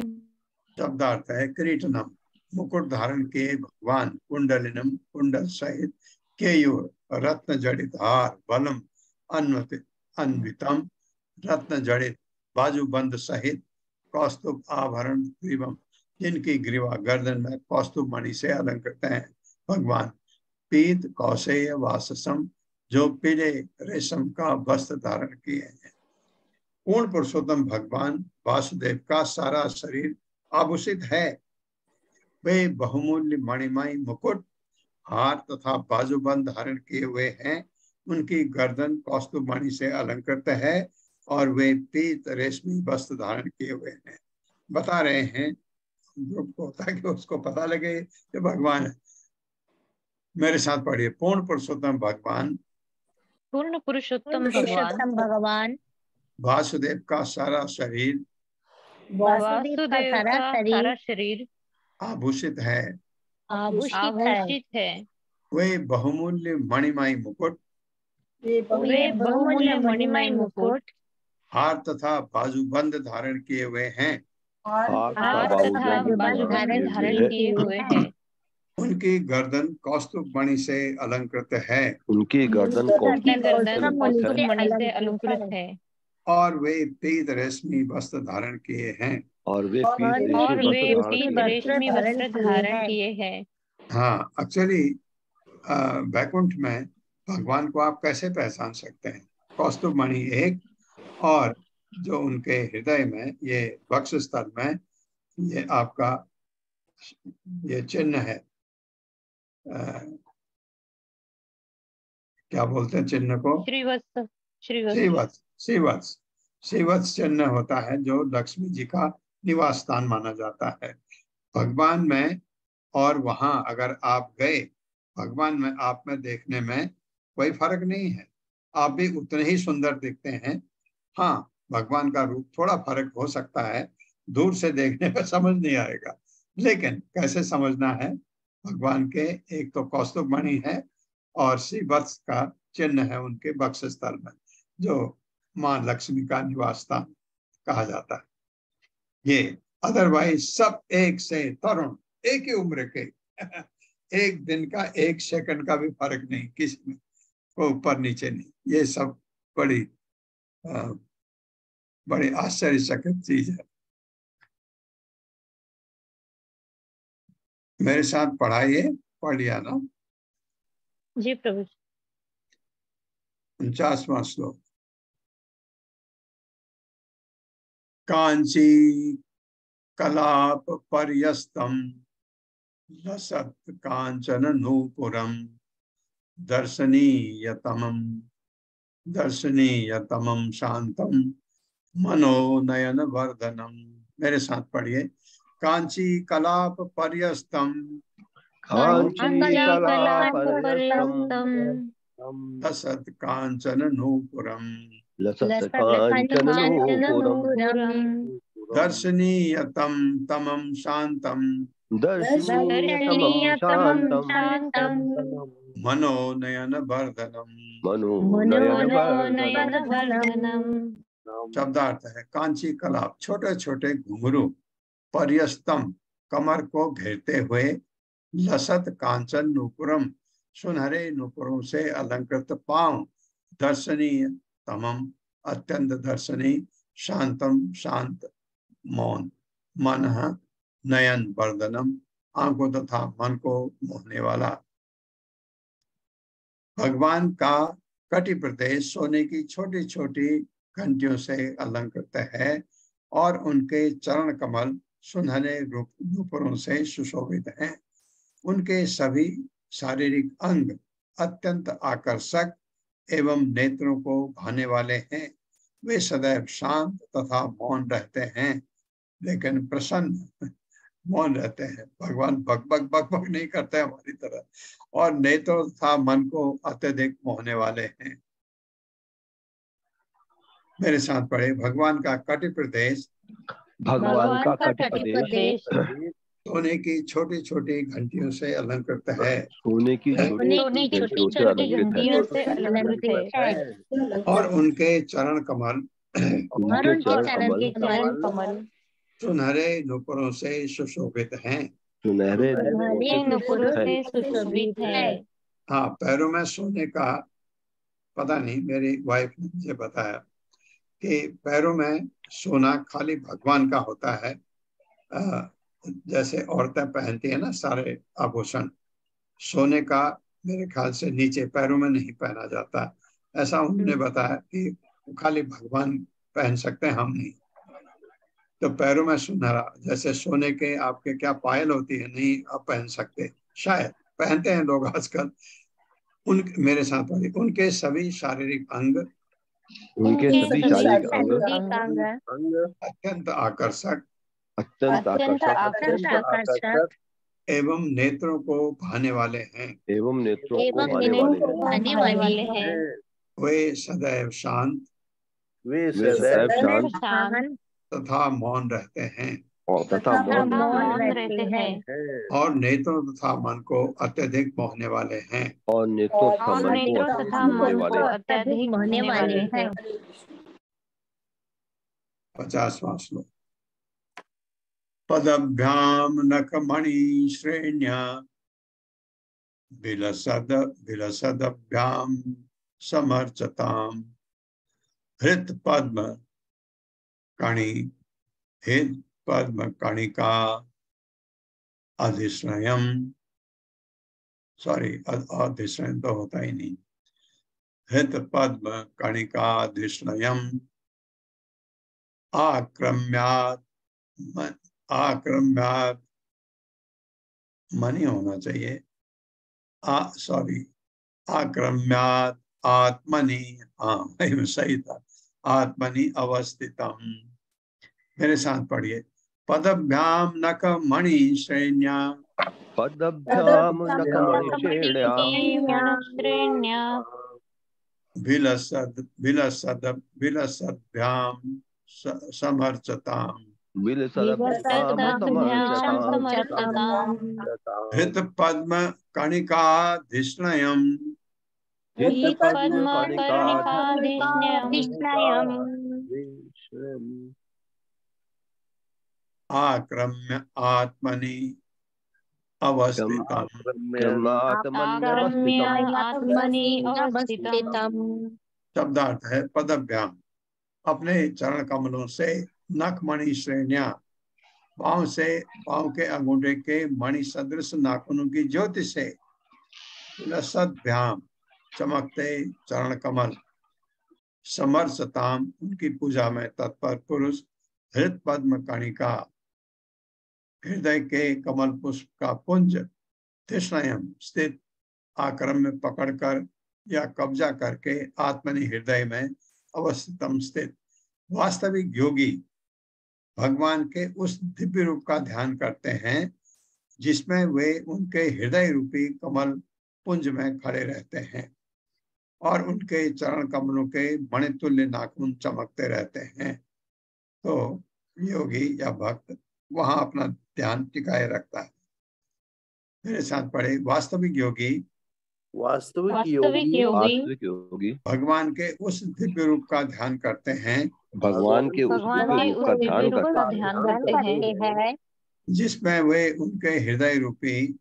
शब्दार्थ है किरीटनम मुकुट धारण किए भगवान, कुंडलिनम कुंडल सहित, केयूर रत्न जड़ित हार, बलम अन्वितम रत्न जड़ित बाजूबंद सहित, कौस्तुभ आभरण ग्रीवम जिनकी ग्रीवा गर्दन में कौस्तुभ मणि से अलंकृत है भगवान। पीत कौशेय वाससम जो पीले रेशम का वस्त्र धारण किए हैं। पूर्ण पुरुषोत्तम भगवान वासुदेव का सारा शरीर आभूषित है। वे बहुमूल्य मणिमय मुकुट, हार तथा बाजूबंद धारण किए हुए हैं। उनकी गर्दन कौस्तुभ मणि से अलंकृत है और वे पीत रेशमी वस्त्र धारण किए हुए हैं। बता रहे हैं ग्रुप को ताकि उसको पता लगे कि भगवान है। मेरे साथ पढ़िए। पूर्ण पुरुषोत्तम भगवान भगवान वासुदेव का सारा शरीर वासुदेव का सारा शरीर आभूषित है। आभूषित है। वे बहुमूल्य मणिमय मुकुट, हार तथा बाजूबंद धारण किए हुए हैं। उनकी गर्दन कौस्तुभ मणि से अलंकृत है। उनकी गर्दन कौस्तुभ मणि से अलंकृत है। और वे पीत रेशमी वस्त्र धारण किए हैं। और वे पीत रेशमी वस्त्र धारण किए हैं। हाँ, एक्चुअली वैकुंठ में भगवान को आप कैसे पहचान सकते हैं? कौस्तुभ मणि एक, और जो उनके हृदय में ये वक्ष स्थल में ये आपका ये चिन्ह है, क्या बोलते हैं चिन्ह को? श्रीवत्स चिन्ह होता है जो लक्ष्मी जी का निवास स्थान माना जाता है भगवान में। और वहां अगर आप गए, भगवान में आप में देखने में कोई फर्क नहीं है, आप भी उतने ही सुंदर दिखते हैं। हाँ, भगवान का रूप थोड़ा फर्क हो सकता है, दूर से देखने पर समझ नहीं आएगा, लेकिन कैसे समझना है? भगवान के एक तो कौस्तुभ मणि है और श्रीवत्स का चिन्ह है उनके वक्ष स्थल में, जो मां लक्ष्मी का निवास स्थान कहा जाता है। ये अदरवाइज सब एक से तरुण, एक ही उम्र के एक दिन का एक सेकंड का भी फर्क नहीं किसी में, को ऊपर नीचे नहीं। ये सब बड़ी आश्चर्यचकित चीज है। मेरे साथ पढ़ाइए। पढ़ लिया ना? जी प्रभु। 49वां श्लोक। कांची कलाप पर्यस्तम लसत कांचन नूपुरम दर्शनीयतमं शांतम मनोनयन वर्धनम। मेरे साथ पढ़िए। कांची कलाप पर्यस्तम लसत कांचन नूपुरम दर्शनीयतम तमं शांतम मनोनयन वर्धनम। शब्दार्थ है कांची कलाप छोटे छोटे घुंघरू, पर्यस्तम कमर को घेरते हुए, लसत कांचन नूपुरम सुनहरे नूपुरों से अलंकृत पांव, दर्शनीय तमम, अत्यंत दर्शनीय, शांतम शांत, मौन, मन नयन वर्धनम, आंखों तथा मन को मोहने वाला। भगवान का कटि प्रदेश सोने की छोटी छोटी घंटियों से अलंकृत है और उनके चरण कमल सुनहरे नूपुरों से सुशोभित हैं। उनके सभी शारीरिक अंग अत्यंत आकर्षक एवं नेत्रों को भाने वाले हैं। वे सदैव शांत तथा मौन रहते हैं, लेकिन प्रसन्न, मौन रहते हैं। भगवान बक बक बक बक नहीं करते हमारी तरह, और नेत्रों तथा मन को अत्यधिक मोहने वाले हैं। मेरे साथ पढ़े, भगवान का कटि प्रदेश, भगवान का कटि प्रदेश सोने की छोटी छोटी घंटियों से अलंकृत है। सोने की छोटी छोटी घंटियों से अलंकृत है और उनके चरण कमल सुनहरे नूपुरों से सुशोभित हैं। सुनहरे नूपुरों से सुशोभित है। हाँ, पैरों में सोने का, पता नहीं, मेरी वाइफ ने मुझे बताया कि पैरों में सोना खाली भगवान का होता है। जैसे औरतें पहनती है ना सारे आभूषण, सोने का मेरे ख्याल से नीचे पैरों में नहीं पहना जाता, ऐसा उन्होंने बताया कि खाली भगवान पहन सकते हैं, हम नहीं। तो पैरों में सुनहरा, जैसे सोने के आपके क्या पायल होती है, नहीं आप पहन सकते, शायद पहनते हैं लोग आजकल। मेरे साथ वाली, उनके सभी शारीरिक अंग अत्यंत आकर्षक एवं नेत्रों को भाने वाले हैं। वे सदैव शांत तथा मौन रहते हैं और नेत्रों तथा मन को अत्यधिक मोहने वाले हैं। 50वां श्लोक। पदभ्याम नखमणि श्रेण्या विलसदभ्याम समर्चताम, हृत पद्म कणिका अधिश्रयम, सॉरी अधिश्रयम तो होता ही नहीं, हृत पद्म कणिका अधिश्रयम आक्रम्यात मनी होना चाहिए, सॉरी आक्रम्यात आत्मनि, हाँ सही था, आत्मनि अवस्थितम। मेरे साथ पढ़िए, पदभ्याम नखमणि श्रेण्या, पदभ्याम नखमणि श्रेण्या विलसद्भ्याम समर्चताम, हृत पद्म कणिकाधिश्रयम् आक्रम्य आत्मनि अवस्थितम्। शब्दार्थ है, पदभ्याम अपने चरण कमलों से, नखमणि श्रेण्या पांव से, पांव के अंगूठे के मणि सदृश नाखूनों की ज्योति से, विलसद्भ्याम चमकते चरण कमल, समर्चताम उनकी पूजा में तत्पर पुरुष, हृत पद्म कणिका हृदय के कमल पुष्प का पुंज, तिष्णयम स्थित आक्रम में पकड़कर या कब्जा करके, आत्मनि हृदय में, अवस्थितम स्थित। वास्तविक योगी भगवान के उस दिव्य रूप का ध्यान करते हैं जिसमें वे उनके हृदय रूपी कमल पुंज में खड़े रहते हैं और उनके चरण कमलों के मणितुल्य नाखून चमकते रहते हैं। तो योगी या भक्त वहां अपना ध्यान टिकाए रखता है। मेरे साथ पढ़े, वास्तविक योगी भगवान के उस दिव्य रूप का ध्यान करते हैं, भगवान के उस दिव्य रूप का ध्यान करते हैं जिसमें वे उनके हृदय रूपी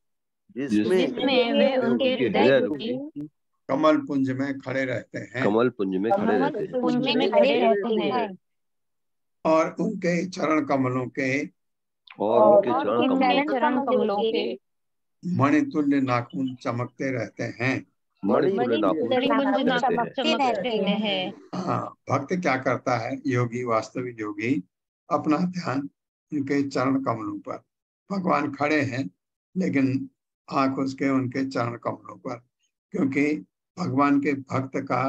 कमल पुंज में खड़े रहते हैं। कमल पुंज में खड़े रहते हैं पुंज में खड़े रहते हैं और उनके चरण कमलों के और उनके चरण कमलों के मणितुल्य नाखून चमकते रहते हैं। मणितुल्य नाखून चमकते रहते हैं। हाँ, भक्त क्या करता है, योगी वास्तविक योगी अपना ध्यान उनके चरण कमलों पर, भगवान खड़े हैं लेकिन आंख उसके उनके चरण कमलों पर, क्योंकि भगवान के भक्त का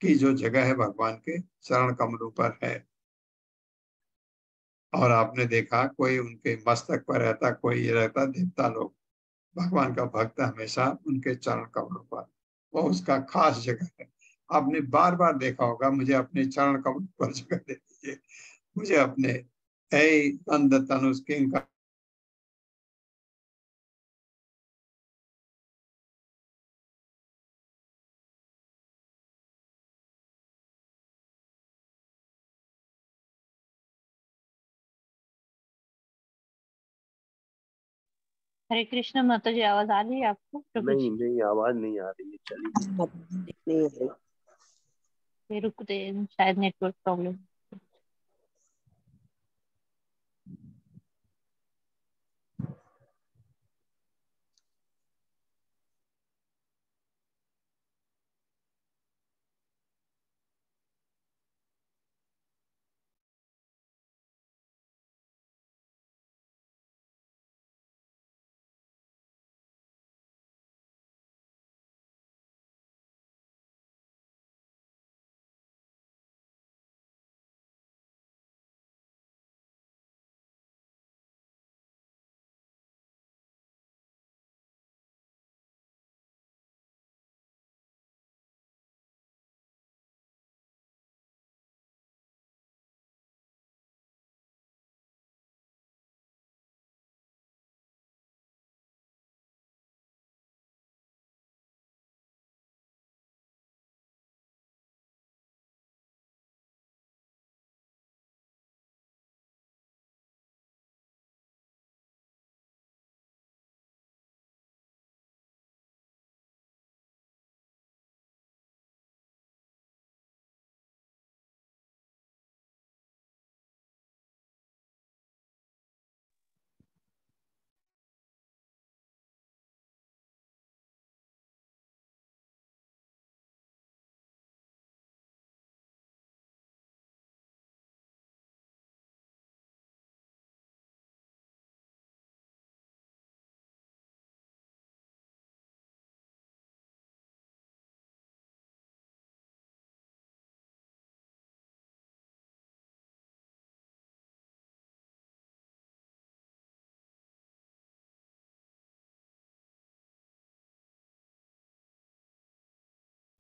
की जो जगह है भगवान के चरण कमलों पर है। और आपने देखा कोई उनके मस्तक पर रहता, कोई ये रहता देवता लोग, भगवान का भक्त हमेशा उनके चरण कमलों पर, वो उसका खास जगह है। आपने बार बार देखा होगा, मुझे अपने चरण कमल पर जगह दे दीजिए, मुझे अपने ऐ नंद तनुज किंग का हरे कृष्ण माता जी, आवाज आ रही है आपको? प्रभु जी नहीं, आवाज नहीं आ रही है। चलिए ये रुक दे, शायद नेटवर्क प्रॉब्लम।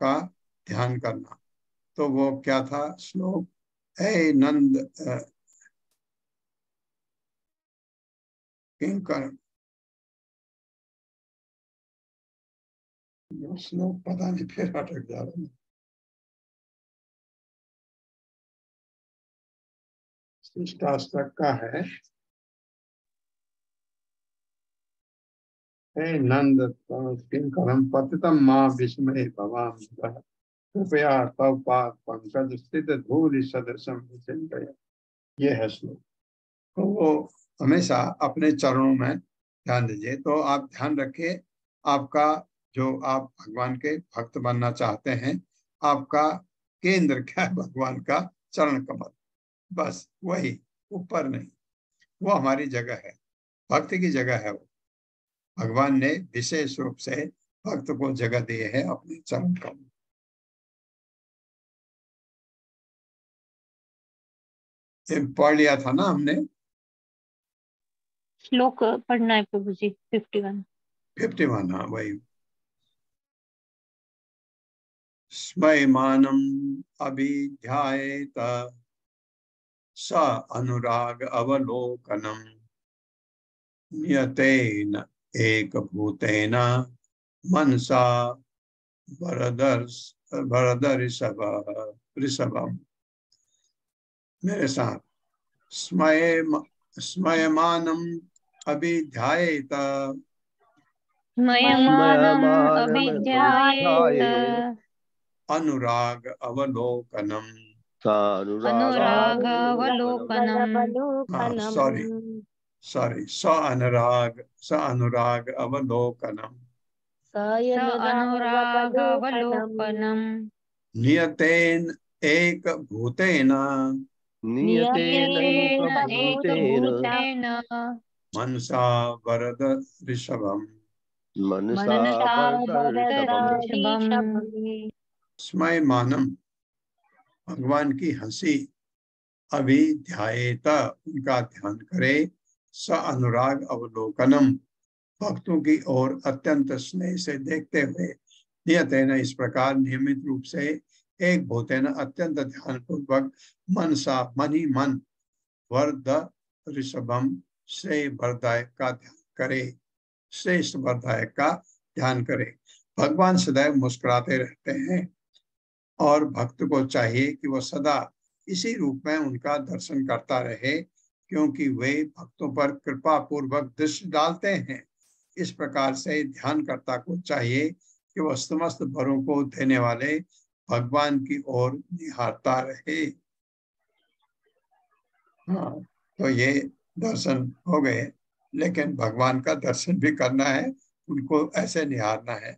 का ध्यान करना। तो वो क्या था श्लोक, ऐ नंद किंकर, श्लोक पता नहीं फिर अटक जा रहा है। शिष्टाष्टक का है, हे नंद किंकरम पतितम मां विस्मय भवाम कृपया तव पाद पंकज स्थित धूलि सदृशम विचिंतय। ये है श्लोक। तो वो हमेशा अपने चरणों में ध्यान दीजिए। तो आप ध्यान रखिए, आपका जो आप भगवान के भक्त बनना चाहते हैं, आपका केंद्र क्या है, भगवान का चरण कमल, बस वही, ऊपर नहीं। वो हमारी जगह है, भक्त की जगह है। वो भगवान ने विशेष रूप से भक्त को जगह दी है अपने चरण कमल। पढ़ लिया था ना हमने, श्लोक पढ़ना है प्रभु जी। 51। हाँ वही। स्मयमानम अभिध्यायेत स अनुराग अवलोकनम नियतेन एकभूतेन मनसा ऋषभम। मेरे साथ, स्मयमानम अभिध्यायेत मयमानम् अभिध्यायेत अनुराग अवलोकनम। अनुरागावलोकनम्। सॉरी स अनुराग अवलोकनम। अनुरागावलोकनम्। नियतेन एक भूतेन एकभूतेन मनसा वरद ऋषभम। स्मयमानम भगवान की हंसी, अभिध्यायेत उनका ध्यान करे, स अनुराग अवलोकनम भक्तों की ओर अत्यंत स्नेह से देखते हुए, नियतेन इस प्रकार नियमित रूप से, एक भूतेन अत्यंत ध्यान पूर्वक, मनसा मन ही मन, वरद ऋषभम श्रेय वरदायक का ध्यान करे, श्रेष्ठ वरदायक का ध्यान करे। भगवान सदैव मुस्कुराते रहते हैं और भक्त को चाहिए कि वह सदा इसी रूप में उनका दर्शन करता रहे, क्योंकि वे भक्तों पर कृपा पूर्वक दृष्टि डालते हैं। इस प्रकार से ध्यानकर्ता को चाहिए कि वह समस्त वरों को देने वाले भगवान की ओर निहारता रहे। हाँ, तो ये दर्शन हो गए, लेकिन भगवान का दर्शन भी करना है, उनको ऐसे निहारना है।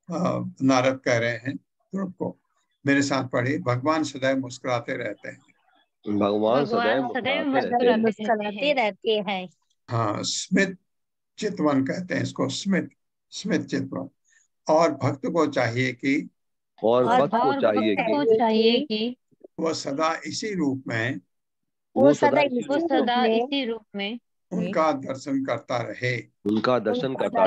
नारद कह रहे हैं ध्रुव को, मेरे साथ पढ़े, भगवान सदैव मुस्कुराते रहते हैं। भगवान सदैव मुस्कुराते रहते हैं। हाँ, स्मित चितवन कहते हैं इसको, स्मित चितवन। और भक्त को चाहिए कि भक्त को चाहिए कि वह सदा इसी रूप में, वो सदा इसी रूप में उनका दर्शन करता रहे, करता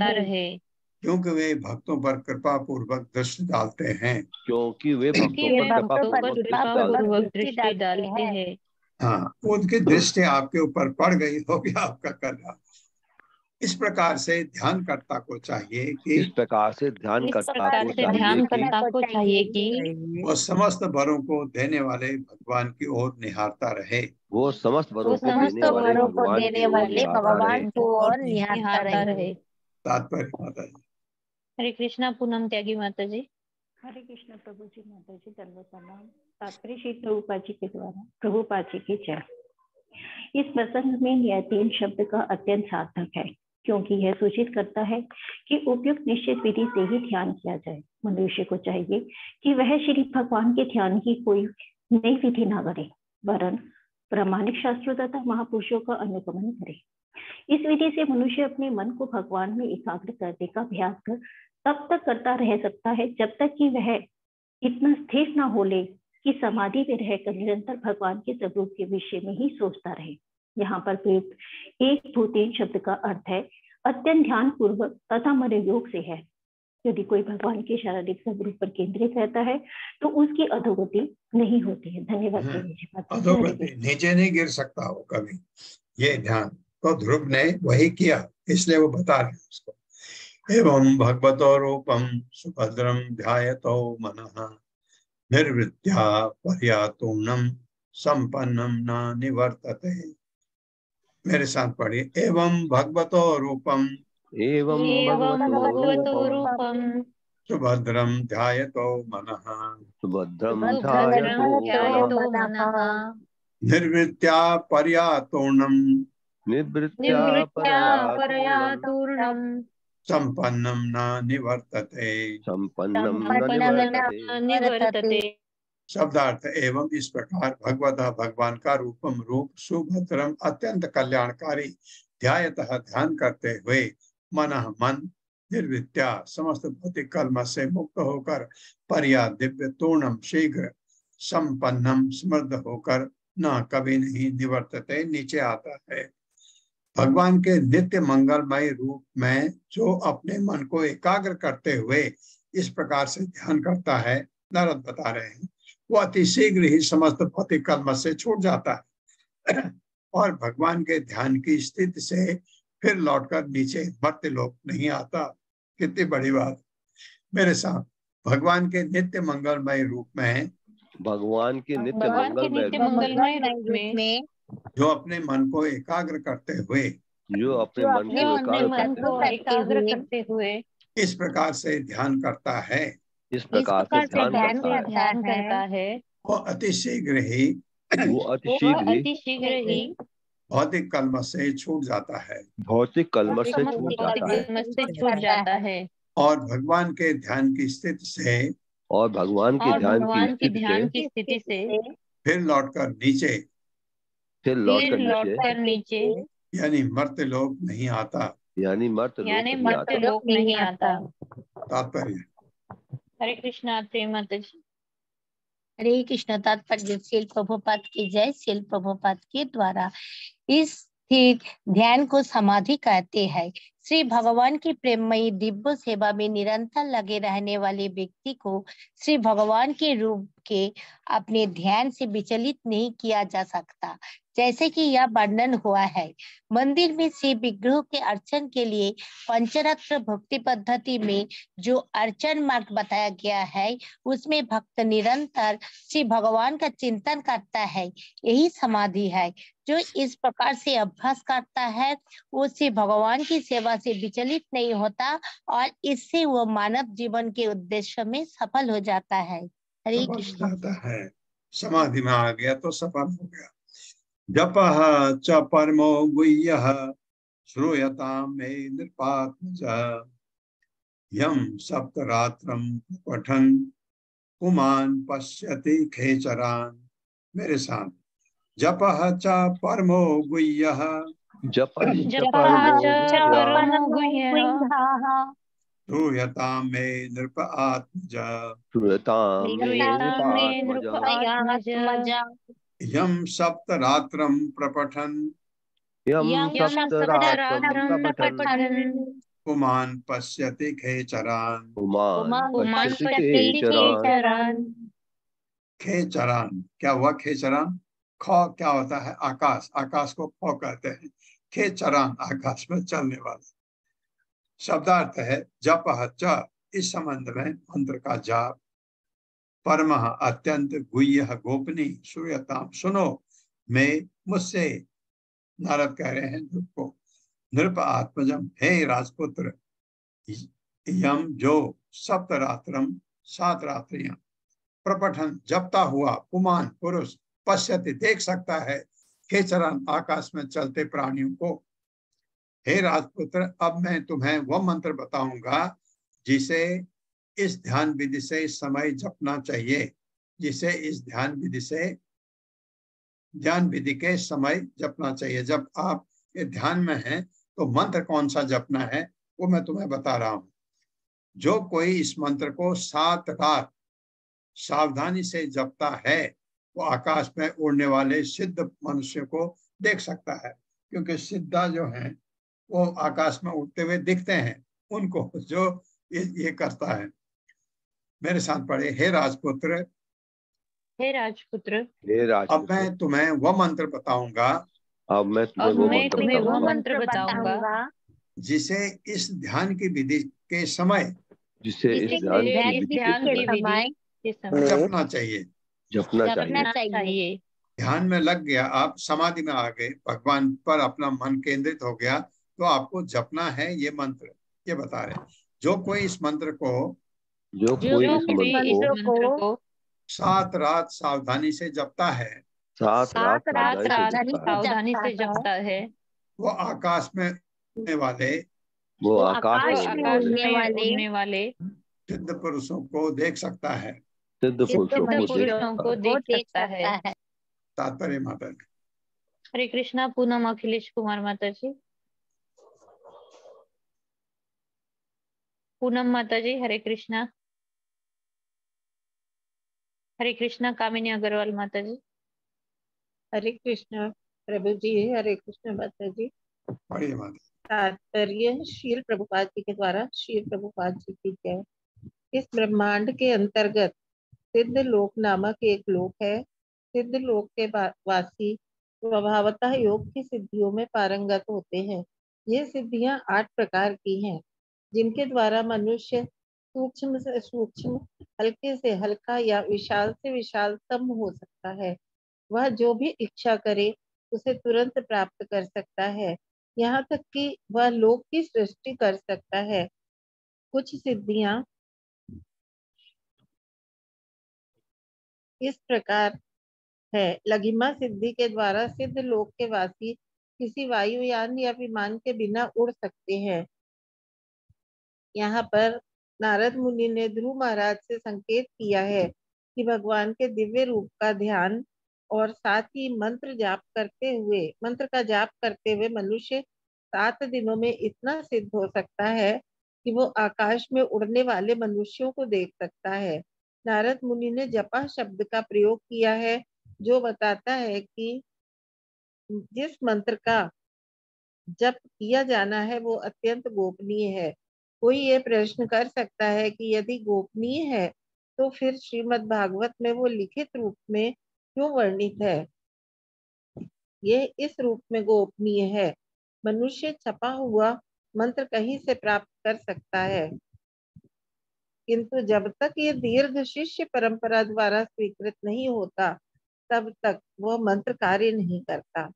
रहे, क्योंकि वे भक्तों पर कृपा पूर्वक दृष्टि डालते हैं। क्योंकि वे भक्तों पर कृपा पूर्वक दृष्टि डालते हैं। हाँ, उनकी दृष्टि आपके ऊपर पड़ गई हो गया आपका कल्याण। इस प्रकार से ध्यानकर्ता को चाहिए कि वो समस्त वरों को देने वाले भगवान की ओर निहारता रहे। वो समस्त वरों को देने वाले भगवान की ओर निहारता रहे। तात्पर्य माता जी। हरे कृष्णा। पूनम त्यागी माता जी। हरे कृष्ण प्रभु जी, माता जी दंडवत प्रणाम। तात्पर्य श्री प्रभुपाद जी के द्वारा। प्रभुपाद जी की जय। इस प्रसंग में यह 3 शब्द का अत्यंत सार्थक है, क्योंकि यह सूचित करता है कि उपयुक्त निश्चित विधि से ही ध्यान किया जाए। मनुष्य को चाहिए कि वह श्री भगवान के ध्यान की कोई नई विधि न करे, वरन प्रामाणिक शास्त्रों तथा महापुरुषों का अनुगमन करे। इस विधि से मनुष्य अपने मन को भगवान में एकाग्र करने का अभ्यास कर तब तक करता रह सकता है जब तक कि वह इतना स्थिर न हो ले कि समाधि में रहकर निरंतर भगवान के स्वरूप के विषय में ही सोचता रहे। यहाँ पर प्रयुक्त एक भूतेन शब्द का अर्थ है अत्यंत ध्यान पूर्वक तथा मनोयोग से है। यदि कोई भगवान के शारीरिक स्वरूप पर केंद्रित रहता है तो उसकी अधोगति नहीं होती है। धन्यवाद। अधोगति नीचे नहीं गिर सकता वो कभी, ये ध्यान तो ध्रुव ने वही किया, इसलिए वो बता रहे हैं उसको। एवं भगवतो रूपम सुभद्रम ध्यायतो मनः निर्वृत्या पर्यातूर्णम संपन्नम न निवर्तते। मेरे साथ पढ़िए। एवं भगवतो रूपम सुभद्रम ध्यायतो मनः निर्वृत्या पर्यातूर्णम संपन्नम न निवर्तते। शब्दार्थ। एवं इस प्रकार भगवतः भगवान का रूपम रूप सुभद्रम अत्यंत कल्याणकारी ध्यायतः ध्यान करते हुए मनः मन निर्वित्या समस्त भौतिक कर्म से मुक्त होकर पर्या दिव्य तूर्णम शीघ्र संपन्नम समृद्ध होकर न कभी नहीं निवर्तते नीचे आता है। भगवान के नित्य मंगलमय रूप में जो अपने मन को एकाग्र करते हुए इस प्रकार से ध्यान करता है, नारद बता रहे हैं, वो अति शीघ्र ही समस्त भौतिक कर्म से छूट जाता है और भगवान के ध्यान की स्थिति से फिर लौटकर नीचे मर्त्य लोक नहीं आता। कितनी बड़ी बात। मेरे साथ भगवान के नित्य मंगलमय रूप में, भगवान के नित्य मंगलमय रूप में जो अपने मन को एकाग्र करते हुए जो अपने मन को अपने मन को एकाग्र करते हुए इस प्रकार से ध्यान करता है, इस प्रकार से ध्यान करता है, वो अति शीघ्र ही भौतिक कलमश से छूट जाता है, भौतिक कलमश से छूट जाता है और भगवान के ध्यान की स्थिति से फिर लौटकर नीचे यानी मर्त्य लोक नहीं आता, तात्पर्य। हरे कृष्णा प्रेमानंद जी। हरे कृष्ण। तात्पर्य श्रील प्रभुपाद की जय। श्रील प्रभुपाद के द्वारा इस स्थिर ध्यान को समाधि कहते हैं। श्री भगवान की प्रेममयी दिव्य सेवा में निरंतर लगे रहने वाले व्यक्ति को श्री भगवान के रूप के अपने ध्यान से विचलित नहीं किया जा सकता, जैसे कि यह वर्णन हुआ है। मंदिर में श्री विग्रह के अर्चन के लिए पंचरत्न भक्ति पद्धति में जो अर्चन मार्ग बताया गया है, उसमें भक्त निरंतर श्री भगवान का चिंतन करता है। यही समाधि है। जो इस प्रकार से अभ्यास करता है वो श्री भगवान की सेवा से विचलित नहीं होता और इससे वो मानव जीवन के उद्देश्य में सफल हो जाता है। हरे कृष्ण। समाधि में आ गया तो सफल हो गया। जपः च परमो गुह्यः श्रूयतां मे नृपात्मजः यं सप्तरात्रं पठन् पुमान् पश्यति खेचरान्। मेरे साथ जपः च परमो गुह्यः श्रूयतां मे नृप आत्मजः यं सप्तरात्रं प्रपठन् पुमान् पश्यति खेचरान्। खेचरान् क्या हुआ? खेचरान् ख क्या होता है? आकाश। आकाश को ख कहते हैं। खेचरान् आकाश में चलने वाला। शब्दार्थ है जपः च, इस संबंध में मंत्र का जाप, परमः अत्यंत, गुह्यः गोपनीय, श्रूयताम सुनो, मैं मुझसे, नारद कह रहे हैं ध्रुव को, नृप आत्मजम हे राजपुत्र, यम जो सप्तरात्रम 7 रात्रियां, प्रपठन जपता हुआ, पुमान पुरुष, पश्यति देख सकता है, खेचरान आकाश में चलते प्राणियों को। हे राजपुत्र, अब मैं तुम्हें वह मंत्र बताऊंगा जिसे इस ध्यान विधि से समय जपना चाहिए, जिसे इस ध्यान विधि के समय जपना चाहिए। जब आप ये ध्यान में हैं तो मंत्र कौन सा जपना है वो मैं तुम्हें बता रहा हूं। जो कोई इस मंत्र को 7 रात सावधानी से जपता है वो आकाश में उड़ने वाले सिद्ध मनुष्य को देख सकता है, क्योंकि सिद्धा जो हैं वो आकाश में उड़ते हुए दिखते हैं उनको, जो ये करता है। मेरे साथ पढ़े, हे राजपुत्र, हे राजपुत्र, अब मैं तुम्हें वह मंत्र बताऊंगा, जिसे इस ध्यान की विधि के समय जपना चाहिए। ध्यान में लग गया, आप समाधि में आ गए, भगवान पर अपना मन केंद्रित हो गया, तो आपको जपना है ये मंत्र। ये बता रहे, जो कोई इस मंत्र को 7 रात सावधानी से जपता है, 7 रात सावधानी से जपता है, वो आकाश में उड़ने वाले सिद्ध पुरुषों को देख सकता है। तात्पर्य माता जी। हरे कृष्णा। पूनम अखिलेश कुमार माता जी। पूनम माता जी हरे कृष्णा। हरे कृष्णा। कामिनी अग्रवाल माता जी। हरे कृष्णा प्रभु जी। हरे कृष्णा माता जी। बढ़िया माता। तात्पर्य श्रील प्रभुपाद जी के द्वारा श्रील प्रभुपाद जी की जय। इस ब्रह्मांड के अंतर्गत सिद्ध लोक नामक एक लोक है। सिद्ध लोक के वासी स्वभावतः योग की सिद्धियों में पारंगत होते हैं। ये सिद्धियां 8 प्रकार की हैं, जिनके द्वारा मनुष्य सूक्ष्म से सूक्ष्म, हल्के से हल्का या विशाल से विशालतम हो सकता है। वह जो भी इच्छा करे उसे तुरंत प्राप्त कर सकता है। यहाँ तक कि वह लोक की सृष्टि कर सकता है। कुछ सिद्धियां इस प्रकार है। लघिमा सिद्धि के द्वारा सिद्ध लोक के वासी किसी वायुयान या विमान के बिना उड़ सकते हैं। यहाँ पर नारद मुनि ने ध्रुव महाराज से संकेत किया है कि भगवान के दिव्य रूप का ध्यान और साथ ही मंत्र का जाप करते हुए मनुष्य 7 दिनों में इतना सिद्ध हो सकता है कि वो आकाश में उड़ने वाले मनुष्यों को देख सकता है। नारद मुनि ने जपा शब्द का प्रयोग किया है, जो बताता है कि जिस मंत्र का जप किया जाना है वो अत्यंत गोपनीय है। कोई ये प्रश्न कर सकता है कि यदि गोपनीय है तो फिर श्रीमद् भागवत में वो लिखित रूप में क्यों वर्णित है? ये इस रूप में गोपनीय है। मनुष्य छपा हुआ मंत्र कहीं से प्राप्त कर सकता है, किंतु जब तक ये दीर्घ शिष्य परंपरा द्वारा स्वीकृत नहीं होता तब तक वह मंत्र कार्य नहीं करता।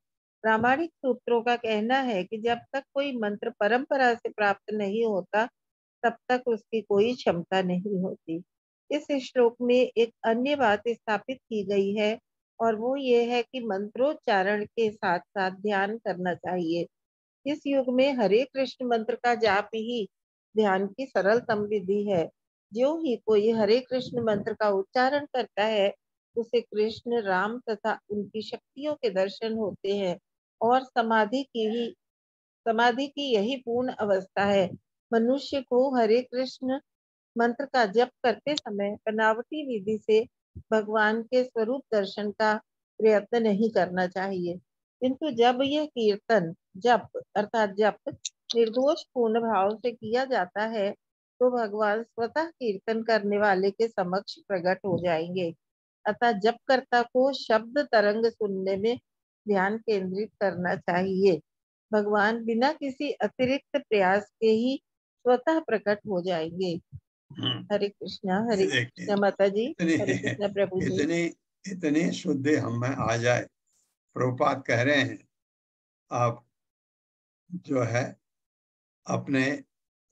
प्रामाणिक सूत्रों का कहना है कि जब तक कोई मंत्र परंपरा से प्राप्त नहीं होता तब तक उसकी कोई क्षमता नहीं होती। इस श्लोक में एक अन्य बात स्थापित की गई है और वो ये है कि मंत्रोच्चारण के साथ साथ ध्यान करना चाहिए। इस युग में हरे कृष्ण मंत्र का जाप ही ध्यान की सरलतम विधि है। जो ही कोई हरे कृष्ण मंत्र का उच्चारण करता है उसे कृष्ण, राम तथा उनकी शक्तियों के दर्शन होते हैं और समाधि की यही पूर्ण अवस्था है। मनुष्य को हरे कृष्ण मंत्र का जप करते समय बनावटी विधि से भगवान के स्वरूप दर्शन का प्रयत्न नहीं करना चाहिए, किंतु जब यह कीर्तन जप निर्दोष पूर्ण भाव से किया जाता है तो भगवान स्वतः कीर्तन करने वाले के समक्ष प्रकट हो जाएंगे। अतः जपकर्ता को शब्द तरंग सुनने में ध्यान केंद्रित करना चाहिए। भगवान बिना किसी अतिरिक्त प्रयास के ही स्वतः प्रकट हो जाएंगे। हरे कृष्णा माता जी, हरे कृष्णा प्रभु जी। इतनी शुद्धि हम में आ जाए। प्रभुपाद कह रहे हैं आप जो है अपने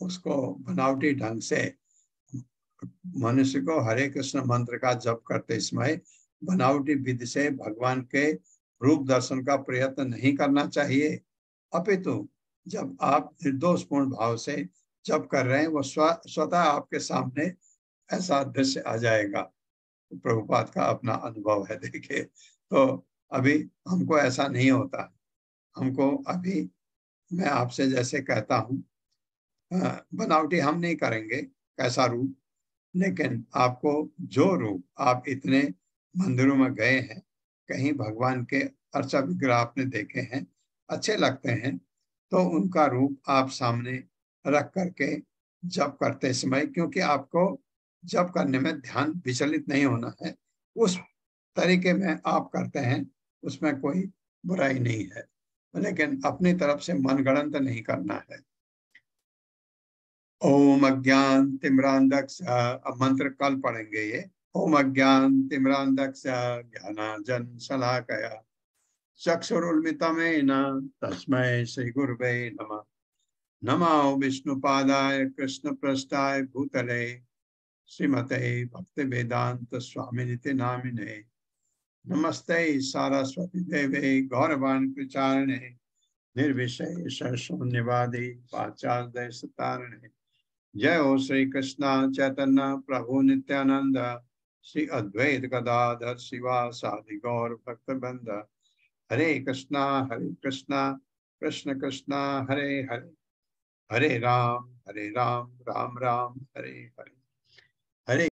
उसको बनावटी ढंग से मनुष्य को हरे कृष्ण मंत्र का जप करते समय बनावटी विधि से भगवान के रूप दर्शन का प्रयत्न नहीं करना चाहिए, अपितु जब आप निर्दोषपूर्ण भाव से जप कर रहे हैं वो स्वतः आपके सामने ऐसा दृश्य आ जाएगा। प्रभुपाद का अपना अनुभव है। देखिए, तो अभी हमको ऐसा नहीं होता। हमको अभी मैं आपसे जैसे कहता हूँ, बनावटी हम नहीं करेंगे कैसा रूप, लेकिन आपको जो रूप आप इतने मंदिरों में गए हैं, कहीं भगवान के अर्चा विग्रह आपने देखे हैं, अच्छे लगते हैं, तो उनका रूप आप सामने रख करके जप करते समय, क्योंकि आपको जप करने में ध्यान विचलित नहीं होना है, उस तरीके में आप करते हैं, उसमें कोई बुराई नहीं है, लेकिन अपनी तरफ से मनगढ़ंत नहीं करना है। ओम अज्ञान तिम्रांधस्य, अब मंत्र कल पढ़ेंगे ये। ओम अज्ञान तिम्रांधस्य ज्ञानांजन शलाकया चक्षुरुन्मिलितं तस्मै श्री गुरुवे नमः। नमो विष्णुपादाय कृष्णपृष्ठाय भूतले श्रीमते भक्तिवेदांत स्वामिनिति नामिने। नमस्ते सारस्वती देवे गौरवाणी प्रचारिणे निर्विशेष शून्यवादी पाश्चात्य सतारिणे। जय हो श्री कृष्ण चैतन्य प्रभु नित्यानंद श्री अद्वैत गदाधर शिवासादि गौर भक्तवृंद। हरे कृष्णा कृष्ण कृष्णा हरे हरे, हरे राम राम राम हरे हरे। हरे